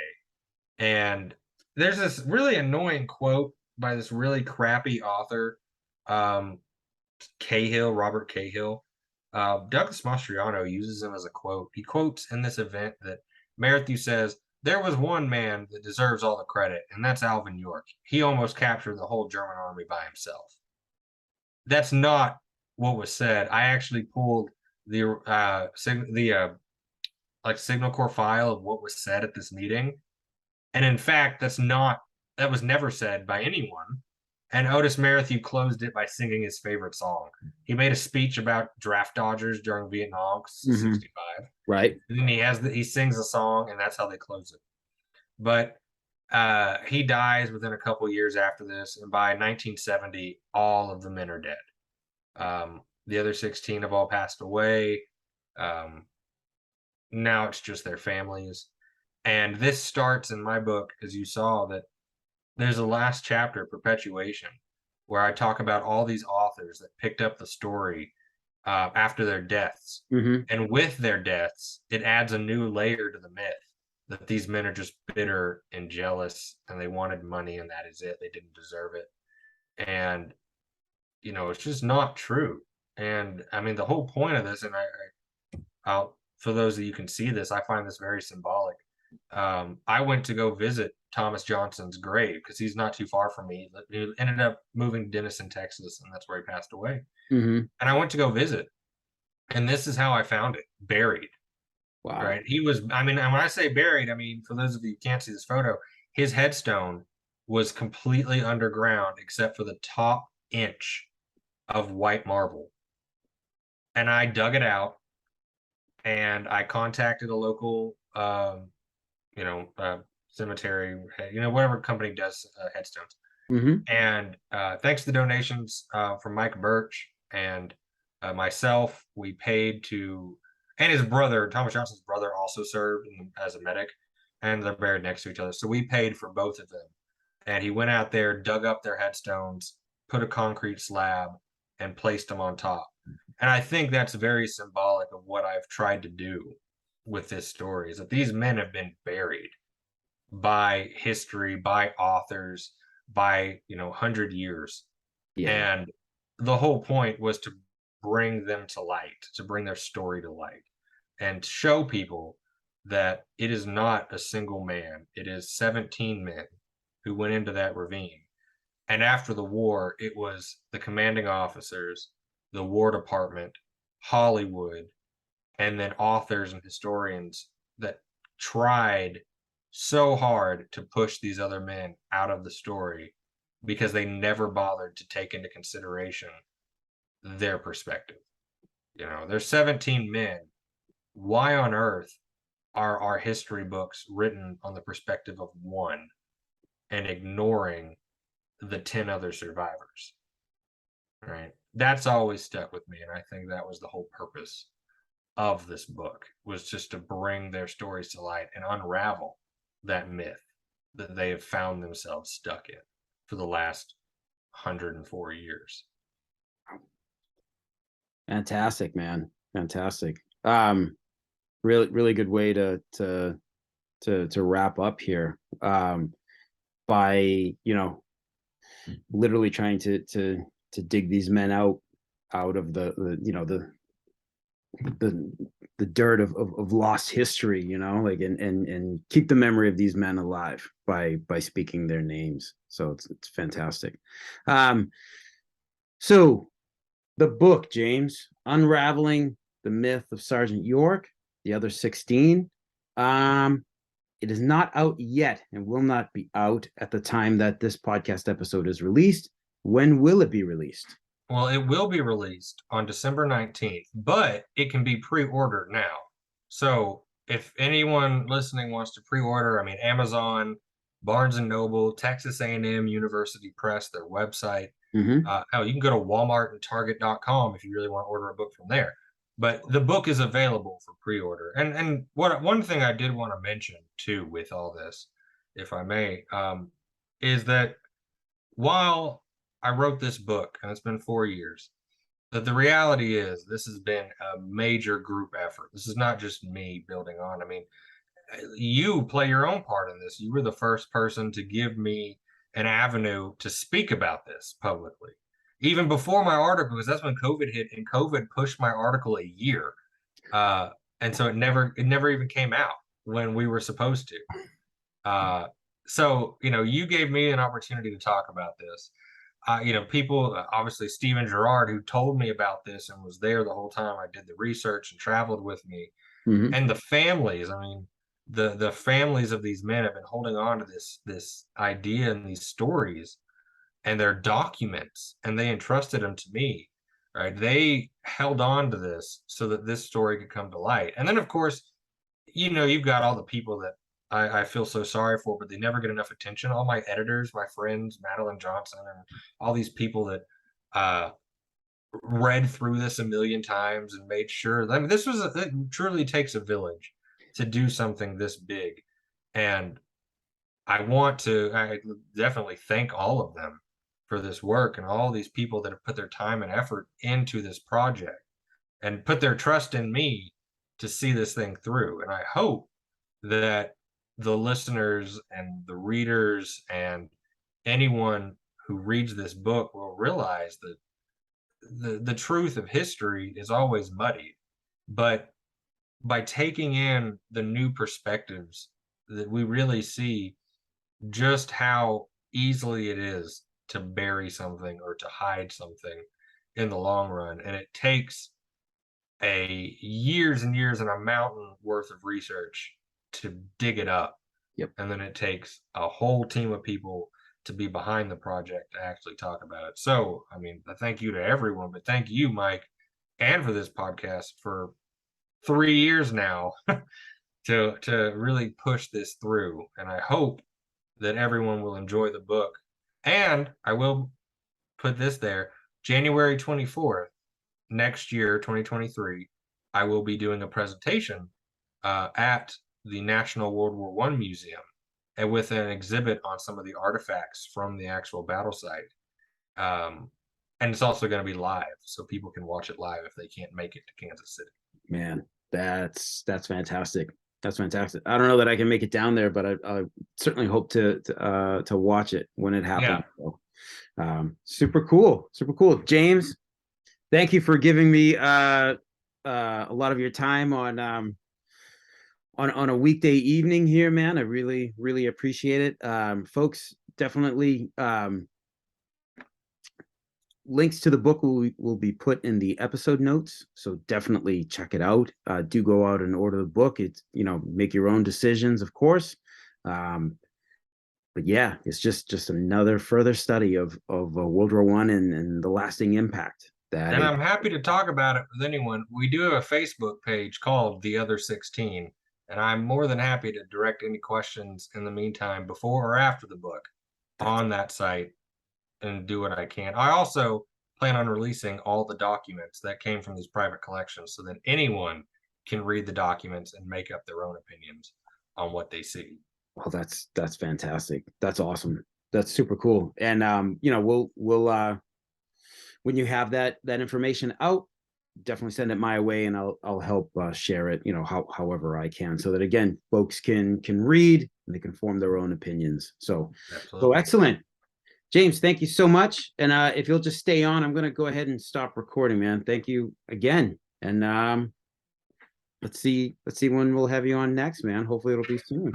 And there's this really annoying quote by this really crappy author, Robert Cahill. Douglas Mastriano uses him as a quote. He quotes in this event that Merrithew says, there was one man that deserves all the credit, and that's Alvin York. He almost captured the whole German army by himself. That's not what was said. I actually pulled the Signal Corps file of what was said at this meeting, and in fact, that was never said by anyone. And Otis Merrithew closed it by singing his favorite song. He made a speech about draft dodgers during Vietnam, 65. Right. And then he sings a song, and that's how they close it. But he dies within a couple years after this, and by 1970, all of the men are dead. The other 16 have all passed away. Um, Now it's just their families. And this starts in my book, as you saw, that there's a last chapter, Perpetuation, where I talk about all these authors that picked up the story after their deaths. Mm-hmm. And with their deaths, it adds a new layer to the myth that these men are just bitter and jealous and they wanted money and that is it. They didn't deserve it. And, it's just not true. And I mean, the whole point of this, and I'll, for those of you can see this, I find this very symbolic. I went to go visit Thomas Johnson's grave because he's not too far from me. He ended up moving to Denison, Texas, and that's where he passed away. Mm-hmm. And I went to go visit, and this is how I found it: buried. Wow. Right? He was. I mean, and when I say buried, I mean for those of you who can't see this photo, his headstone was completely underground except for the top inch of white marble. And I dug it out, and I contacted a local cemetery, whatever company does headstones. Mm-hmm. And thanks to the donations from Mike Birch and myself, we paid to, and his brother, Thomas Johnson's brother, also served as a medic, and they're buried next to each other. So we paid for both of them. And he went out there, dug up their headstones, put a concrete slab, and placed them on top. And I think that's very symbolic of what I've tried to do with this story is that these men have been buried by history, by authors, by 100 years. Yeah. And the whole point was to bring them to light, to bring their story to light, and show people that it is not a single man. It is 17 men who went into that ravine. And after the war, it was the commanding officers, the War Department, Hollywood, and then authors and historians that tried so hard to push these other men out of the story because they never bothered to take into consideration their perspective. There's 17 men. Why on earth are our history books written on the perspective of one and ignoring the 10 other survivors? Right? That's always stuck with me. And I think that was the whole purpose of this book, was just to bring their stories to light and unravel that myth that they have found themselves stuck in for the last 104 years. Fantastic, man. Fantastic. Really, really good way to wrap up here. By literally trying to dig these men out of the dirt of lost history, like and keep the memory of these men alive by speaking their names. So it's fantastic. So the book, James, Unraveling the Myth of Sergeant York, the other 16. It is not out yet and will not be out at the time that this podcast episode is released. When will it be released? Well, it will be released on December 19th, but it can be pre-ordered now. So if anyone listening wants to pre-order, I mean, Amazon, Barnes & Noble, Texas A&M University Press, their website. Mm-hmm. You can go to Walmart and Target.com if you really want to order a book from there. But the book is available for pre-order. And one thing I did want to mention too with all this, if I may, is that while I wrote this book, and it's been 4 years, that the reality is this has been a major group effort. This is not just me building on. I mean, you play your own part in this. You were the first person to give me an avenue to speak about this publicly, even before my article, because that's when COVID hit, and COVID pushed my article a year, and so it never even came out when we were supposed to. So you gave me an opportunity to talk about this. People, obviously Stephen Gerard, who told me about this and was there the whole time I did the research and traveled with me, Mm-hmm. and the families. I mean, the families of these men have been holding on to this idea and these stories and their documents, and they entrusted them to me. Right? They held on to this so that this story could come to light. And then, of course, you've got all the people that I feel so sorry for, but they never get enough attention. All my editors, my friends, Madeline Johnson, and all these people that read through this a million times and made sure. I mean, it truly takes a village to do something this big. And I definitely thank all of them for this work and all these people that have put their time and effort into this project and put their trust in me to see this thing through. And I hope that the listeners and the readers and anyone who reads this book will realize that the truth of history is always muddied, but by taking in the new perspectives, that we really see just how easily it is to bury something or to hide something in the long run. And it takes a years and years and a mountain worth of research to dig it up. Yep. And then it takes a whole team of people to be behind the project to actually talk about it. So, I mean, a thank you to everyone, but thank you, Mike, and for this podcast for 3 years now to really push this through. And I hope that everyone will enjoy the book. And I will put this there, January 24th, next year, 2023, I will be doing a presentation at the National World War One Museum and with an exhibit on some of the artifacts from the actual battle site. And it's also going to be live, so people can watch it live if they can't make it to Kansas City. Man, that's fantastic. That's fantastic. I don't know that I can make it down there, but I certainly hope to watch it when it happens. Yeah. So, super cool, super cool. James, thank you for giving me a lot of your time on a weekday evening here, man. I really appreciate it. Folks, definitely links to the book will be put in the episode notes, so definitely check it out. Do go out and order the book. It's, make your own decisions, of course. But yeah, it's just another further study of World War One and the lasting impact that. And I'm happy to talk about it with anyone. We do have a Facebook page called The Other 16, and I'm more than happy to direct any questions in the meantime, before or after the book, on that site, and do what I can. I also plan on releasing all the documents that came from these private collections so that anyone can read the documents and make up their own opinions on what they see. Well, that's fantastic. That's awesome. That's super cool. And we'll when you have that information out, definitely send it my way, and I'll help share it, however I can, so that again, folks can read and they can form their own opinions. So excellent. James, thank you so much. And if you'll just stay on, I'm going to go ahead and stop recording, man. Thank you again. And let's see when we'll have you on next, man. Hopefully it'll be soon.